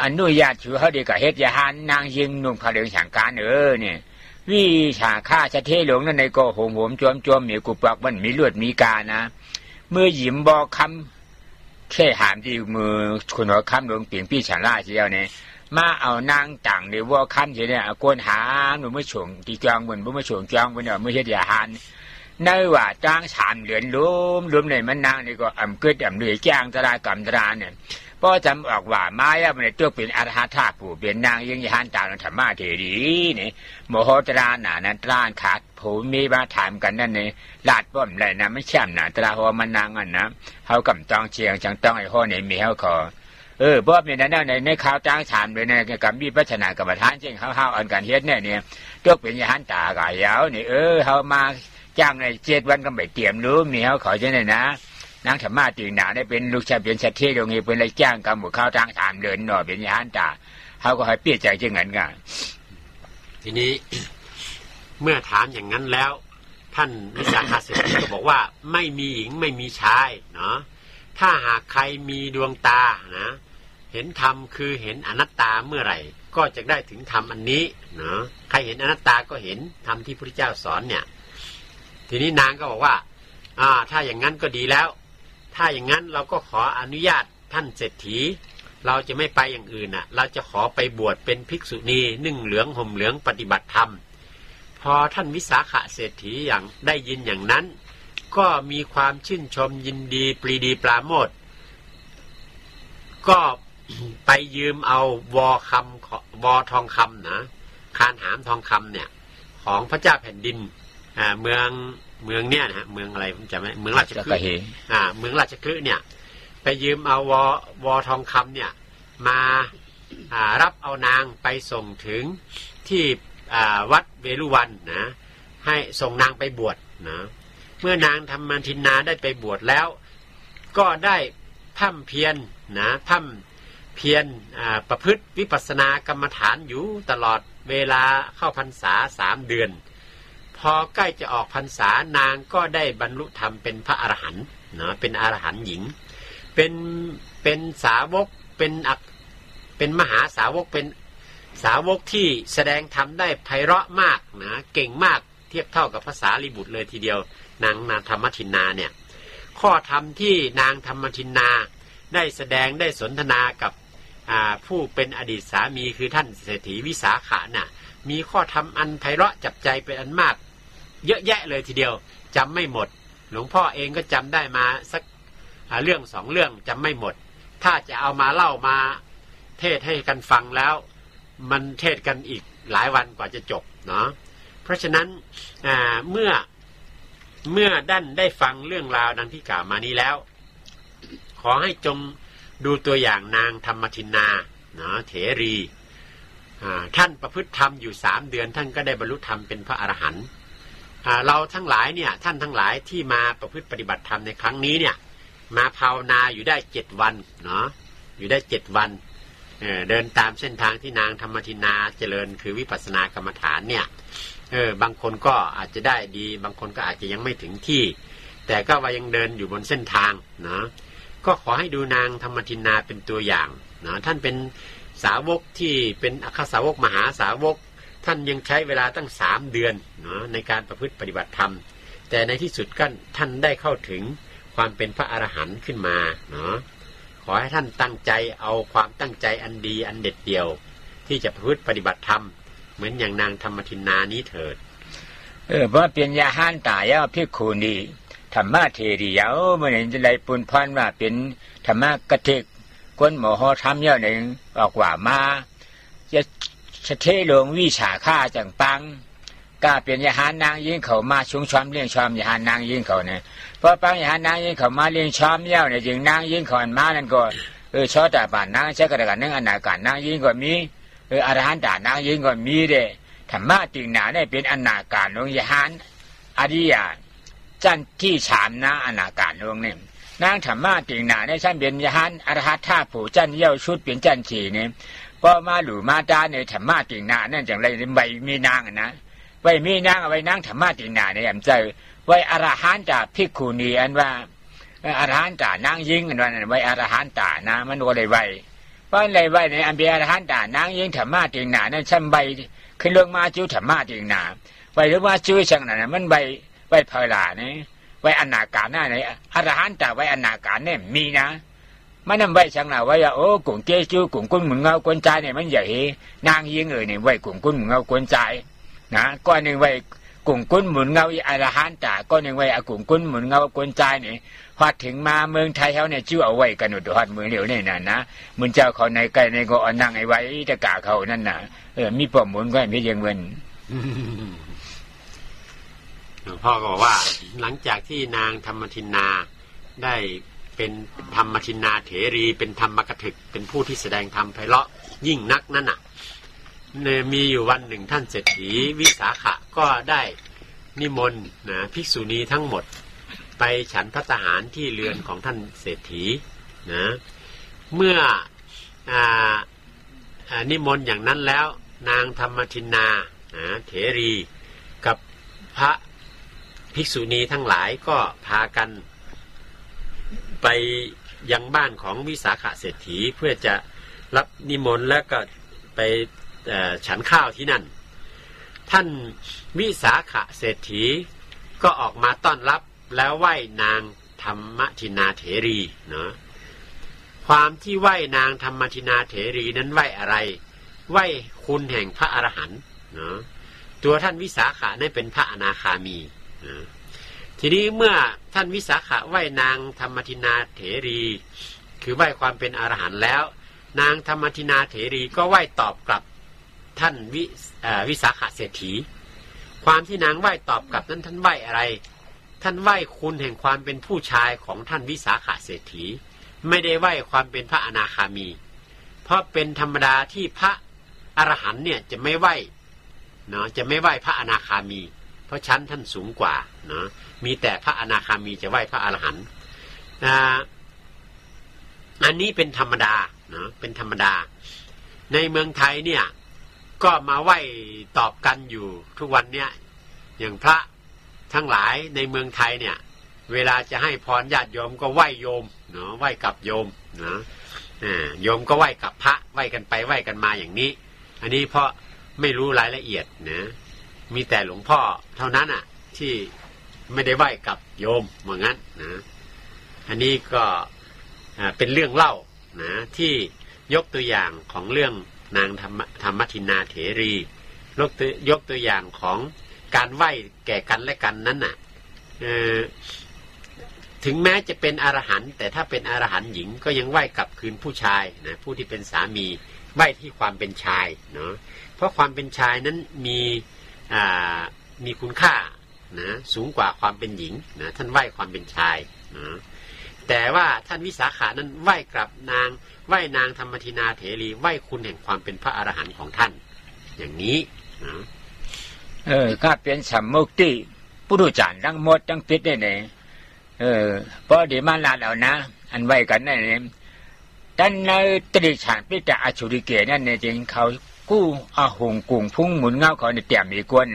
อนุญาตถือเขาดีกับเฮ็ดยาหันนางยิงนุ่งผ้าเหลืองฉางการเนี่ยวิชาฆ่าชะเทหลงนั่นในก็โหมจวมมีกุปอกมันมีเลือดมีกานะเมื่อหยิมบอกคำแค่หามที่มือคุณหัวคำหลวงเปลี่ยนพี่ฉันล่าเชียวเนี่ยมาเอานางต่างในว่าคำเชียวเนี่ยกวนหาหนูไม่ฉงตีจองบนไม่ฉงจองบนเนี่ยไม่เฮ็ดยาหันในว่าจ้างฉันเหลือนล้มในมันนางนี่ก็เกิดเหนื่อยจ้างตรากรรมตราเนี่ยพอจำออกว่ามาแล้วมันตัวเป็นอรหัตถาผู้เป็นนางยังยานตาธรรมะเทรีนี่โมโหตราหนานั้นตรานขาดผู้มีมาถามกันนั่นนี่ลาดป้อมไรนะไม่แช่มหนาตราหัวมันนางอันนะเขากำต้องเชียงจังต้องไอ้ห้อในมีเขาขอเพราะมีนั่นในข่าวจ้างถามเลยนะกับมีพัฒนากรรมฐานเช่นเขาอันการเฮ็ดเนี่ยตัวเป็นยานตากายาวนี่เขามาจ้างใน7 วันก็ไม่เตรียมรู้มีเขาขอเช่นนั้นนะนางธรรมะตีหนาได้เป็นลูกชายเป็นสัตว์ที่ตรงนี้เป็นไรจ้างกับหมู่ข้าวทางถามเดินหน่อเป็นยานตาเขาก็ให้เปลี่ยนใจจึงเงินกันทีนี้ เมื่อถามอย่างนั้นแล้วท่านวิสาขเศรษฐีก็บอกว่าไม่มีหญิงไม่มีชายเนาะถ้าหากใครมีดวงตานะเห็นธรรมคือเห็นอนัตตาเมื่อไหร่ก็จะได้ถึงธรรมอันนี้เนาะใครเห็นอนัตตาก็เห็นธรรมที่พระพุทธเจ้าสอนเนี่ยทีนี้นางก็บอกว่าถ้าอย่างนั้นก็ดีแล้วถ้าอย่างนั้นเราก็ขออนุญาตท่านเศรษฐีเราจะไม่ไปอย่างอื่นเราจะขอไปบวชเป็นภิกษุณีนุ่งเหลืองห่มเหลืองปฏิบัติธรรมพอท่านวิสาขเศรษฐีอย่างได้ยินอย่างนั้นก็มีความชื่นชมยินดีปรีดีปราโมทย์ก็ไปยืมเอาวอทองคำนะคานหามทองคำเนี่ยของพระเจ้าแผ่นดินเมืองเนี่ยนะเมืองอะไรผมจำไม่เมืองราชคฤห์เมืองราชคฤห์เนี่ยไปยืมเอาวอทองคำเนี่ยมารับเอานางไปส่งถึงที่วัดเวรุวันนะให้ส่งนางไปบวชนะเมื่อนางธรรมทินนาได้ไปบวชแล้วก็ได้พร่ำเพียรนะพร่ำเพียรประพฤติวิปัสสนากรรมฐานอยู่ตลอดเวลาเข้าพรรษา3 เดือนพอใกล้จะออกพรรษานางก็ได้บรรลุธรรมเป็นพระอรหันต์นะเป็นอรหันต์หญิงเป็นสาวกเป็นมหาสาวกเป็นสาวกที่แสดงธรรมได้ไพเราะมากนะเก่งมากเทียบเท่ากับภาษาลีบุตรเลยทีเดียวนางธรรมทินนาเนี่ยข้อธรรมที่นางธรรมทินนาได้แสดงได้สนทนากับผู้เป็นอดีตสามีคือท่านเศรษฐีวิสาขะน่ะมีข้อธรรมอันไพเราะจับใจเป็นอันมากเยอะแยะเลยทีเดียวจำไม่หมดหลวงพ่อเองก็จำได้มาสักเรื่อง2 เรื่องจำไม่หมดถ้าจะเอามาเล่ามาเทศให้กันฟังแล้วมันเทศกันอีกหลายวันกว่าจะจบเนาะเพราะฉะนั้นเมื่อได้ฟังเรื่องราวดังที่กล่าวมานี้แล้วขอให้จงดูตัวอย่างนางธรรมทินนาเนาะเถรีท่านประพฤติธรรมอยู่3 เดือนท่านก็ได้บรรลุธรรมเป็นพระอรหันต์เราทั้งหลายเนี่ยท่านทั้งหลายที่มาประพฤติปฏิบัติธรรมในครั้งนี้เนี่ยมาภาวนาอยู่ได้7 วันเนาะอยู่ได้7 วันเดินตามเส้นทางที่นางธรรมทินนาเจริญคือวิปัสสนากรรมฐานเนี่ยบางคนก็อาจจะได้ดีบางคนก็อาจจะยังไม่ถึงที่แต่ก็ว่ายังเดินอยู่บนเส้นทางนะก็ขอให้ดูนางธรรมทินนาเป็นตัวอย่างนะท่านเป็นสาวกที่เป็นอัครสาวกมหาสาวกท่านยังใช้เวลาตั้ง3 เดือนนะในการประพฤติปฏิบัติธรรมแต่ในที่สุดก็ท่านได้เข้าถึงความเป็นพระอรหันต์ขึ้นมาเนาะขอให้ท่านตั้งใจเอาความตั้งใจอันดีอันเด็ดเดี่ยวที่จะประพฤติปฏิบัติธรรมเหมือนอย่างนางธรรมทินนานี้เถิดเพราะเป็นยาหันตายาภิกขุนีธรรมะเทรียเมื่อเห็นจะได้ปุณพรว่าเป็นธรรมะกติกคนหมอหอทำเยอะหนึ่งออกว่ามาจะเทลงวิชาฆ่าจังปังก็เป็นยาหานางยิงเขามาชุงชอมเลี้ยงชอมยาหานางยิงเขาเนี่ยเพราะปังยาหานางยิงเขามาเลี้ยงชอมเยอะเนี่ยจึงนางยิงเขามานั่นก็ชอแต่ป่านนางใช้กระดาษนั่งอนาการนางยิงก็มีอรหันต์นางยิงก็มีเด้ธรรมะจริงหนาได้เป็นอนาการของยาหานอริยะ จันที่ฉามนาอนาการลงเนี่ยนางธรรมาติงนาในชั้นเบียนยหันอรหัตท่าผู้จันเย้าชุดเปลี่ยนจันขี่เนี่ยพอมาหลู่มาตาในธรรมาติงนานั่นจังไรใบมีนางนะใบมีนางเอาไว้นางธรรมาติงนาในอันใจไว้อรหันตาภิกขุณีอันว่าอรหันตานางยิงอันว่าไว้อรหันตานะมันก็เลยไว้เพราะอะไรไว้ในอันเบียอรหันตานางยิงธรรมาติงนานั่นชั้นใบขึ้นลงมาจิ้วธรรมาติงนาไว้หรือว่าจิ้วช่างนั้นมันใบเพลาเนี่ยไว้อนาการหน้าไหนอรหันตาไว้อนาการเนี่ยมีนะมันนำไว้ช่างnàoไว้โอ้กุ่งเจ้าจิ้วกุ่งกุ้นหมุนเงาก้นใจเนี่ยมันใหญ่นางยิงเนี่ยไว้กุ่งกุ้นหมุนเงาก้นใจนะก้อนหนึ่งไว้กุ่งกุ้นหมุนเงาอรหันตาก้อนหนึ่งไว้กุ่งกุ้นหมุนเงาก้นใจเนี่ยพอถึงมาเมืองไทยเขาเนี่ยจิ้วเอาไว้กันหนุดหัดเมืองเหลียวเนี่ยนะมึงเจ้าเขาในไกลในก็นั่งไอ้ไว้ตะกาเขานั่นน่ะมีปมหมุนก็ไม่ยังเงินหลวงพ่อก็บอกว่าหลังจากที่นางธรรมทินนาได้เป็นธรรมทินนาเถรีเป็นธรรมกถึกเป็นผู้ที่แสดงธรรมไพเราะยิ่งนักนั่นน่ะมีอยู่วันหนึ่งท่านเศรษฐีวิสาขะก็ได้นิมนต์ภิกษุณีทั้งหมดไปฉันภัตตาหารที่เรือนของท่านเศรษฐีนะเมื่อนิมนต์อย่างนั้นแล้วนางธรรมทินนาเถรีกับพระภิกษุณีทั้งหลายก็พากันไปยังบ้านของวิสาขเศรษฐีเพื่อจะรับนิมนต์แล้วก็ไปฉันข้าวที่นั่นท่านวิสาขเศรษฐีก็ออกมาต้อนรับแล้วไหว้นางธรรมทินาเถรีเนาะความที่ไหว้นางธรรมทินาเถรีนั้นไหว้อะไรไหว้คุณแห่งพระอรหันต์เนาะตัวท่านวิสาขะนั้นเป็นพระอนาคามีทีนี้เมื่อท่านวิสาขะไหว้นางธรรมทินาเถรีคือไหว้ความเป็นอรหันต์แล้วนางธรรมทินาเถรีก็ไหว้ตอบกลับท่านวิสาขะเศรษฐีความที่นางไหว้ตอบกลับนั้นท่านไหว้อะไรท่านไหว้คุณแห่งความเป็นผู้ชายของท่านวิสาขะเศรษฐีไม่ได้ไหว้ความเป็นพระอนาคามีเพราะเป็นธรรมดาที่พระอรหันต์เนี่ยจะไม่ไหว้เนาะจะไม่ไหว้พระอนาคามีเพราะชั้นท่านสูงกว่าเนาะมีแต่พระอนาคามีจะไหว้พระอรหันต์อันนี้เป็นธรรมดาเนาะเป็นธรรมดาในเมืองไทยเนี่ยก็มาไหว้ตอบกันอยู่ทุกวันเนี่ยอย่างพระทั้งหลายในเมืองไทยเนี่ยเวลาจะให้พรญาติโยมก็ไหว้โยมเนาะไหว้กับโยมเนาะโยมก็ไหว้กับพระไหว้กันไปไหว้กันมาอย่างนี้อันนี้เพราะไม่รู้รายละเอียดนะมีแต่หลวงพ่อเท่านั้นอ่ะที่ไม่ได้ไหว้กับโยมเหมือนงั้นนะอันนี้ก็เป็นเรื่องเล่านะที่ยกตัวอย่างของเรื่องนางธรรมทินาเถรียกตัวอย่างของการไหว้แก่กันและกันนั้นน่ะถึงแม้จะเป็นอรหันต์แต่ถ้าเป็นอรหันต์หญิงก็ยังไหว้กลับคืนผู้ชายนะผู้ที่เป็นสามีไหว้ที่ความเป็นชายเนาะเพราะความเป็นชายนั้นมีคุณค่านะสูงกว่าความเป็นหญิงนะท่านไหว้ความเป็นชายนะแต่ว่าท่านวิสาขานั้นไหว้กลับไหว้นางธรรมทินาเถรีไหว้คุณแห่งความเป็นพระอรหันต์ของท่านอย่างนี้นะข้าเป็นสัมมุติปุถุชนทั้งหมดทั้งพิษได้เนี่ยพอดีมาลาแล้วนะอันไหว้กันนั่นเองท่านในตริฉันพิจารชุริเกนั่นเนี่ยจริงเขากู้อาหงกุ่งพุ่งหมุนเงาเขาในเตี่ยมีกวน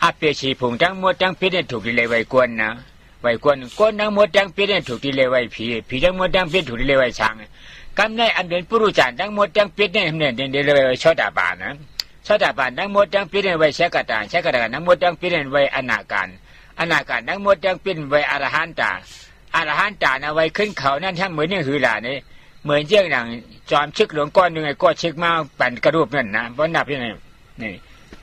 อาเปียชีผงทั้งหมดทั้งพิษเนี่ยถูกดีเลยไว้กวนนะไว้กวนก้นทั้งหมดทั้งพิษเนี่ยถูกดีเลยไว้ผีทั้งหมดทั้งพิษถูกดีเลยไว้ช้างกำในอันเป็นปุถุชนทั้งหมดทั้งพิษเนี่ยดีเลยไว้ชอดาบานนะชอดาบานทั้งหมดทั้งพิษเนี่ยไว้เชกตาทั้งหมดทั้งพิษเนี่ยไว้อนาการทั้งหมดทั้งพิษไว้อรหันตานะไว้ขึ้นเขานั่นทั้งเหมือนนี่คือหลานี่เหมือนเจ้าหนังจอมชึกหลวงก้อนหนึ่งไอ้ก้อนชึกมาปั่นกระรูปนั่นนะเพราะนับที่นี่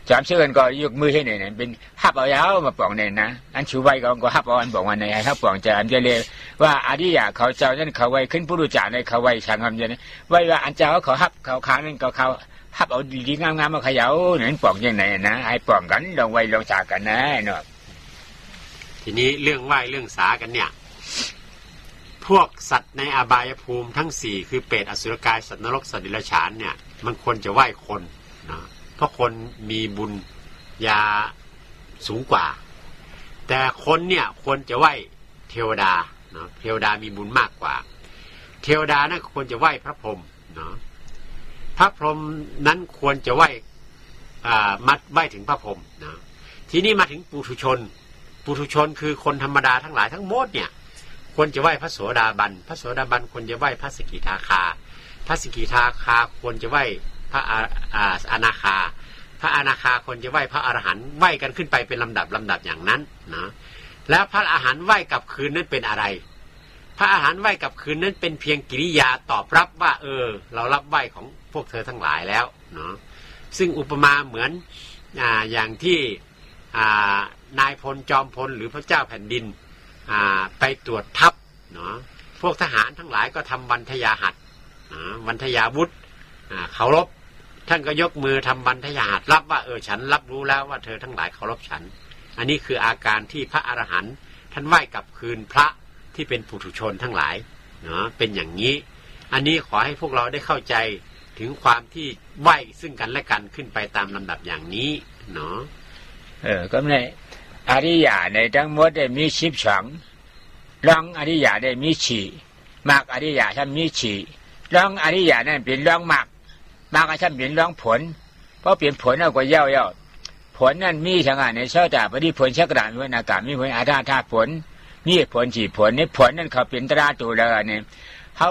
จอมชึกกันก็ยกมือให้เนี่ยเป็นฮับเอายาวมาปองเนี่ยนะอันชูไว้ก็ฮับเอาอันบอกว่าในฮับปองจะอันจะเรียกว่าอริยะเขาเจ้านั่นเขาไว้ขึ้นผู้รู้จักในเขาไว้ช่างคำจะไว้ว่าอันเจ้าเขาฮับเขาค้างนั่นก็เขาฮับเอาดีๆงามๆมาเขย่าเนี่ยปองยังไงนะให้ปองกันลองไว้ลองฉากกันนะเนาะทีนี้เรื่องไหว้เรื่องสากันเนี่ยพวกสัตว์ในอบายภูมิทั้งสี่คือเปรตอสุรกายสัตว์นรกสัตว์เดรัจฉานเนี่ยมันควรจะไหว้คนนะเพราะคนมีบุญญาสูงกว่า แต่คนเนี่ยควรจะไหว้เทวดาเนาะเทวดามีบุญมากกว่าเทวดานั้นควรจะไหว้พระพรหมเนาะพระพรหมนั้นควรจะไหว้มัดไหว้ถึงพระพรหมนะทีนี้มาถึงปุถุชนปุถุชนคือคนธรรมดาทั้งหลายทั้งหมดเนี่ยควรจะไหว้พระโสดาบันพระโสดาบันควรจะไหว้พระสกิทาคาพระสกิทาคาควรจะไหว้พระอนาคาพระอนาคาควรจะไหว้พระอรหันต์ไหว้กันขึ้นไปเป็นลำดับอย่างนั้นนะแล้วพระอรหันต์ไหว้กลับคืนนั้นเป็นอะไรพระอรหันต์ไหว้กลับคืนนั้นเป็นเพียงกิริยาตอบรับว่าเรารับไหว้ของพวกเธอทั้งหลายแล้วเนาะซึ่งอุปมาเหมือนอย่างที่นายพลจอมพลหรือพระเจ้าแผ่นดินไปตรวจทัพเนาะพวกทหารทั้งหลายก็ทำวันทยาหัตถ์วันทยาวุธเคารพท่านก็ยกมือทำวันทยาหัตถ์รับว่าฉันรับรู้แล้วว่าเธอทั้งหลายเคารพฉันอันนี้คืออาการที่พระอรหันต์ท่านไหว้กลับคืนพระที่เป็นปุถุชนทั้งหลายเนาะเป็นอย่างนี้อันนี้ขอให้พวกเราได้เข้าใจถึงความที่ไหว้ซึ่งกันและกันขึ้นไปตามลำดับอย่างนี้เนาะก็ในอริยะในทั้งหมดได้มี12รองอริยะได้มี4มรรคอริยะท่านมี4รองอริยะนั่นเป็นรองมรรคท่านเป็นรองผลเพราะเปลี่ยนผลเอากว่าเย่าผลนั่นมีทั้งในเช้าแต่ปฏิผลชักระวินากามีผลอาธาผลมีผล4ผลในผลนั่นเขาเป็นตราตัวแล้วเนี่ยเขา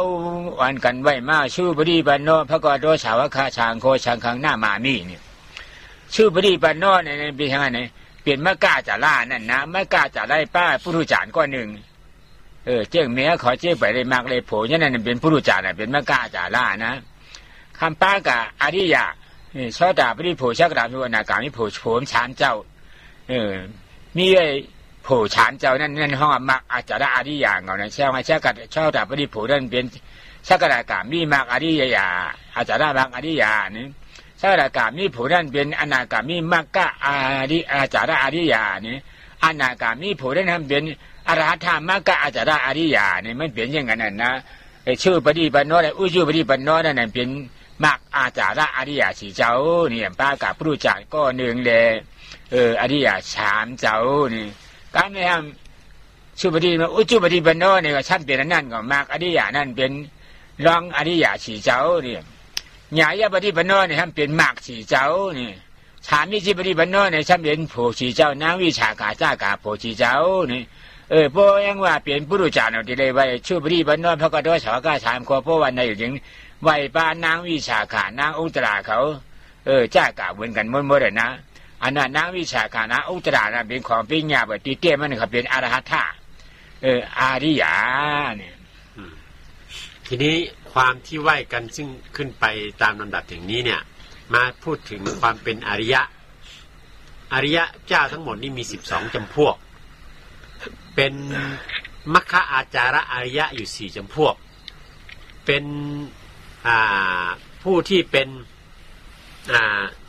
อ่านกันไว้มาชื่อปฏิปันโนพระกอโดสาวกาช้างโคช้างขังหน้ามามีเนี่ยชื่อปฏิปันโนเนี่ยเป็นยังไงเนี่ยเปลี่ยนมะกาจ่าล่านั่นนะมะกาจ่าไล่ป้าผู้รู้จานก้อนหนึ่งเจ้าเมียขอเจ้าไปเลยมากเลยโผล่นั่นเป็นผู้รู้จานเป็นมะกาจ่าล่านะคำป้ากับอริยะชอบด่าปฏิโผล่ชักดาบวินากามีโผล่โผล่ชานเจ้ามีไอ้โผล่ชานเจ้านั่นห้องมักอาจารย์อริยะเอานะเช่ามาชักกัดชอบด่าปฏิโผล่นั่นเป็นชักดากามีมักอริยะอาจารย์มักอริยะนี่ชักดากามีโผล่นั่นเป็นอนาคามีมักกะอาจารย์อริยะนี่อนาคามีโผล่นั่นเป็นอรหัตถมักกะอาจารย์อริยะนี่มันเป็นอย่างนั้นนะชื่อปฏิปันโนและอุจุปฏิปันโนนั่นเป็นมักอาจารย์อริยะ4เจ้าเนี่ยป้ากับผู้รู้จักก็1เลยอริยะ3เจ้านี่การไม่ทำชื่อปฏิปันอุจุปฏิปันโนเนี่ยก็ชั้นเป็นนั่นก็มักอริยะนั่นเป็นรองอริยะ4เจ้าเนี่ยญาญาปฏิปันโนเนี่ยท่านเป็นมัก4เจ้านี่ฉามิจิปฏิปันโนเนี่ยท่านเป็นโพ4เจ้านางวิชากาจ้ากาโพ4เจ้านี่เพราะยังว่าเปลี่ยนผู้รู้จักเอาที่เลยไว้ชื่อปฏิปันโนพระกอโดสาวกาช้างโคเพราะวันในอยู่ถึงไหวป้านางวิชาขานางอุตราเขาจ้ากาเหมือนกันหมดเลยนะอันนั้นนางวิชาขานางอุตรานะเป็นของปิญญาแบบตีเตี้ยมันเขาเป็นอรหัตถะอาริยะเนี่ยทีนี้ความที่ไหวกันซึ่งขึ้นไปตามลำดับอย่างนี้เนี่ยมาพูดถึงความเป็นอริยะเจ้าทั้งหมดนี่มี12จำพวกเป็นมัคคะอาจาระอริยะอยู่4จำพวกเป็นผู้ที่เป็น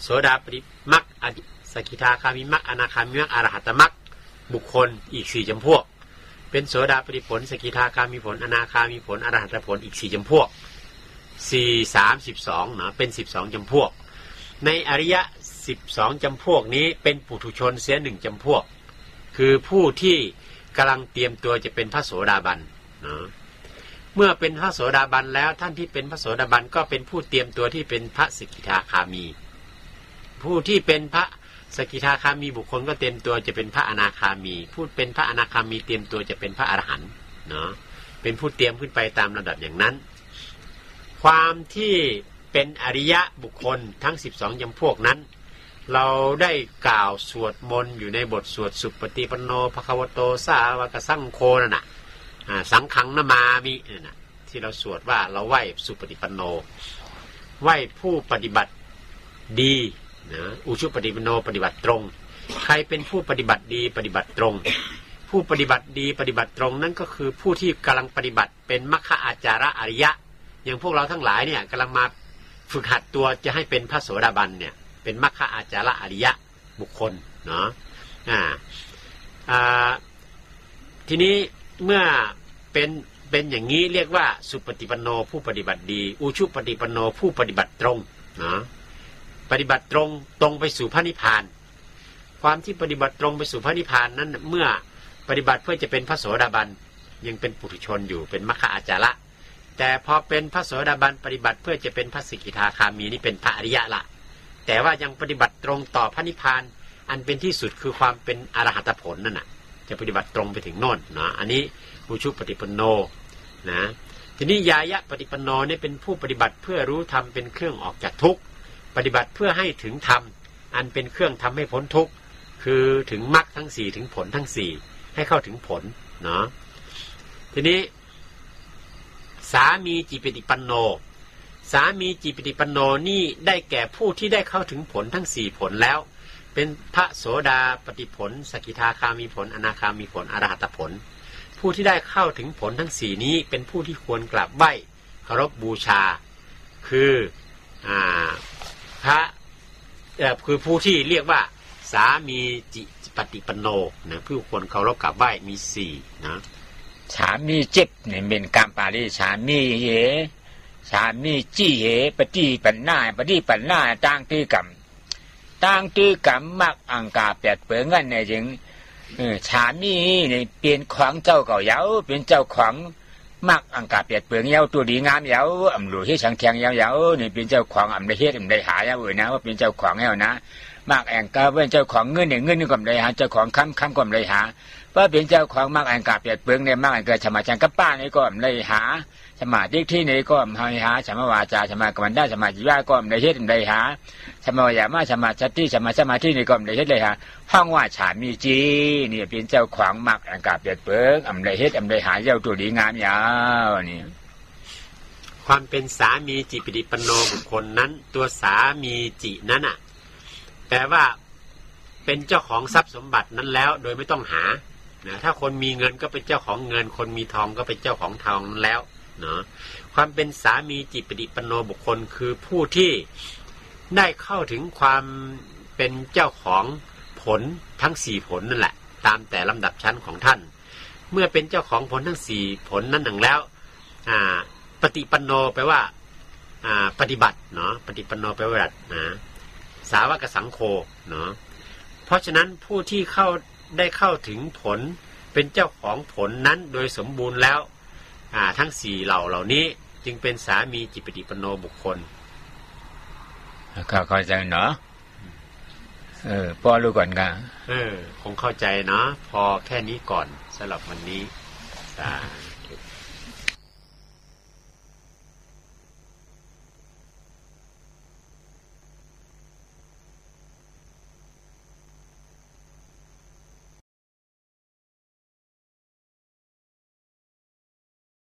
โสดาปฏิมรรคสกิทาคามิมรรคอนาคามิมรรคอรหัตมรรคบุคคลอีก4จำพวกเป็นโสดาปฏิผลสกิทาคามิผลอนาคามิผลอรหัตผลอีก4จำพวก12เนาะเป็น12จำพวกในอริยะ12จำพวกนี้เป็นปุถุชนเสีย1จำพวกคือผู้ที่กำลังเตรียมตัวจะเป็นพระโสดาบันเนาะเมื่อเป็นพระโสดาบันแล้วท่านที่เป็นพระโสดาบันก็เป็นผู้เตรียมตัวที่เป็นพระสกิทาคามีผู้ที่เป็นพระสกิทาคามีบุคคลก็เตรียมตัวจะเป็นพระอนาคามีผู้เป็นพระอนาคามีเตรียมตัวจะเป็นพระอรหันต์เนาะเป็นผู้เตรียมขึ้นไปตามระดับอย่างนั้นความที่เป็นอริยะบุคคลทั้ง12จำพวกนั้นเราได้กล่าวสวดมนต์อยู่ในบทสวดสุปฏิปันโนภควโตสาวกสังโฆนั่นน่ะสังฆังนามามินะที่เราสวดว่าเราไหว้สุปฏิปันโนไหว้ผู้ปฏิบัติดีนะอุชุปฏิปันโนปฏิบัติตรงใครเป็นผู้ปฏิบัติดีปฏิบัติตรงผู้ปฏิบัติดีปฏิบัติตรงนั่นก็คือผู้ที่กำลังปฏิบัติเป็นมัคคะอาจาระอริยะอย่างพวกเราทั้งหลายเนี่ยกำลังมาฝึกหัดตัวจะให้เป็นพระโสดาบันเนี่ยเป็นมัคคะอาจาระอริยะบุคคลเนาะทีนี้เมื่อเป็นอย่างนี้เรียกว่าสุปฏิปันโนผู้ปฏิบัติดีอุชุปฏิปันโนผู้ปฏิบัติตรงนะปฏิบัติตรงไปสู่พระนิพพาน ความที่ปฏิบัติตรงไปสู่พระนิพพานนั้นเมื่อปฏิบัติเพื่อจะเป็นพระโสดาบันยังเป็นปุถุชนอยู่เป็นมัคคอาจาระแต่พอเป็นพระโสดาบันปฏิบัติเพื่อจะเป็นพระสกิทาคามีนี่เป็นพระอริยะละแต่ว่ายังปฏิบัติตรงต่อพระนิพพานอันเป็นที่สุดคือความเป็นอรหัตผลนั่นน่ะจะปฏิบัติตรงไปถึงโน่นนะอันนี้อุชุปฏิปันโนนะทีนี้ยายะปฏิปันโนเนี่ยเป็นผู้ปฏิบัติเพื่อรู้ธรรมเป็นเครื่องออกจากทุกข์ปฏิบัติเพื่อให้ถึงธรรมอันเป็นเครื่องทำให้พ้นทุกข์คือถึงมรรคทั้ง4ถึงผลทั้ง4ให้เข้าถึงผลเนาะทีนี้สามีจิปฏิปันโนสามีจิปฏิปันโนนี่ได้แก่ผู้ที่ได้เข้าถึงผลทั้ง4ผลแล้วเป็นพระโสดาปฏิผลสกิทาคามีผลอนาคามีผลอรหัตผลผู้ที่ได้เข้าถึงผลทั้ง4นี้เป็นผู้ที่ควรกราบไหว้เคารพบูชาคือพระคือผู้ที่เรียกว่าสามีจิปฏิปันโนนะผู้ควรเคารพกราบไหว้มี4นะสามีจิบนี่เป็นกรรมปาลีสามีเหสามีจี้เหปฏิปันนาปฏิปันนาต่างที่กรรมต่างที่กรรมมักอังกาเปียดเปืองกันเนี่ยจึงสามีนี่เป็นของเจ้าเก่าเยาเป็นเจ้าของมักอังกาเปียดเปืองเยาตัวดีงามเยาอำหลวงที่สังเทียงเยานี่เป็นเจ้าของอำได้เฮ็ดอำได้หาเยานะว่าเป็นเจ้าของเยานะมักแองกาเป็นเจ้าของเงินเนี่ยเงินนี่ก็ไม่ได้หาเจ้าของคำก็ไม่ได้หาว่าเป็นเจ้าของมักอังกาเปียดเปืองเนี่ยมักอังกาสมาจังกับป้านี่ก็ไม่ได้หาสมาธิที่นี่ก็ไม่หาสมาวาจาสมากรรมได้สมาจิวาก็ไม่ได้เฮ็ดไม่ได้หาสมาวายามะสมาสติสมาธินี่ก็ไม่ได้เฮ็ดเลยหาห้องว่าฉามีจีนี่เป็นเจ้าของมักอังกาเปียดเปืองอำได้เฮ็ดอำได้หาเจ้าตัวดีงามยาวนี่ความเป็นสามีจิปฏิปันโนบุคคลนั้นตัวสามีจินั้นน่ะแปลว่าเป็นเจ้าของทรัพย์สมบัตินั้นแล้วโดยไม่ต้องหานะถ้าคนมีเงินก็เป็นเจ้าของเงินคนมีทองก็เป็นเจ้าของทองนั้นแล้วเนาะความเป็นสามีจิปฏิปันโนบุคคลคือผู้ที่ได้เข้าถึงความเป็นเจ้าของผลทั้ง4ผลนั่นแหละตามแต่ลำดับชั้นของท่านเมื่อเป็นเจ้าของผลทั้ง4ผลนั้นหนึ่งแล้วปฏิปันโนแปลว่าปฏิบัติเนาะปฏิปันโนแปลว่าสาวกสังโฆเนาะเพราะฉะนั้นผู้ที่ได้เข้าถึงผลเป็นเจ้าของผลนั้นโดยสมบูรณ์แล้วทั้ง4เหล่านี้จึงเป็นสามีจิปฏิปันโนบุคคลเข้าใจเนาะพอรู้ก่อนกันคงเข้าใจเนาะพอแค่นี้ก่อนสำหรับวันนี้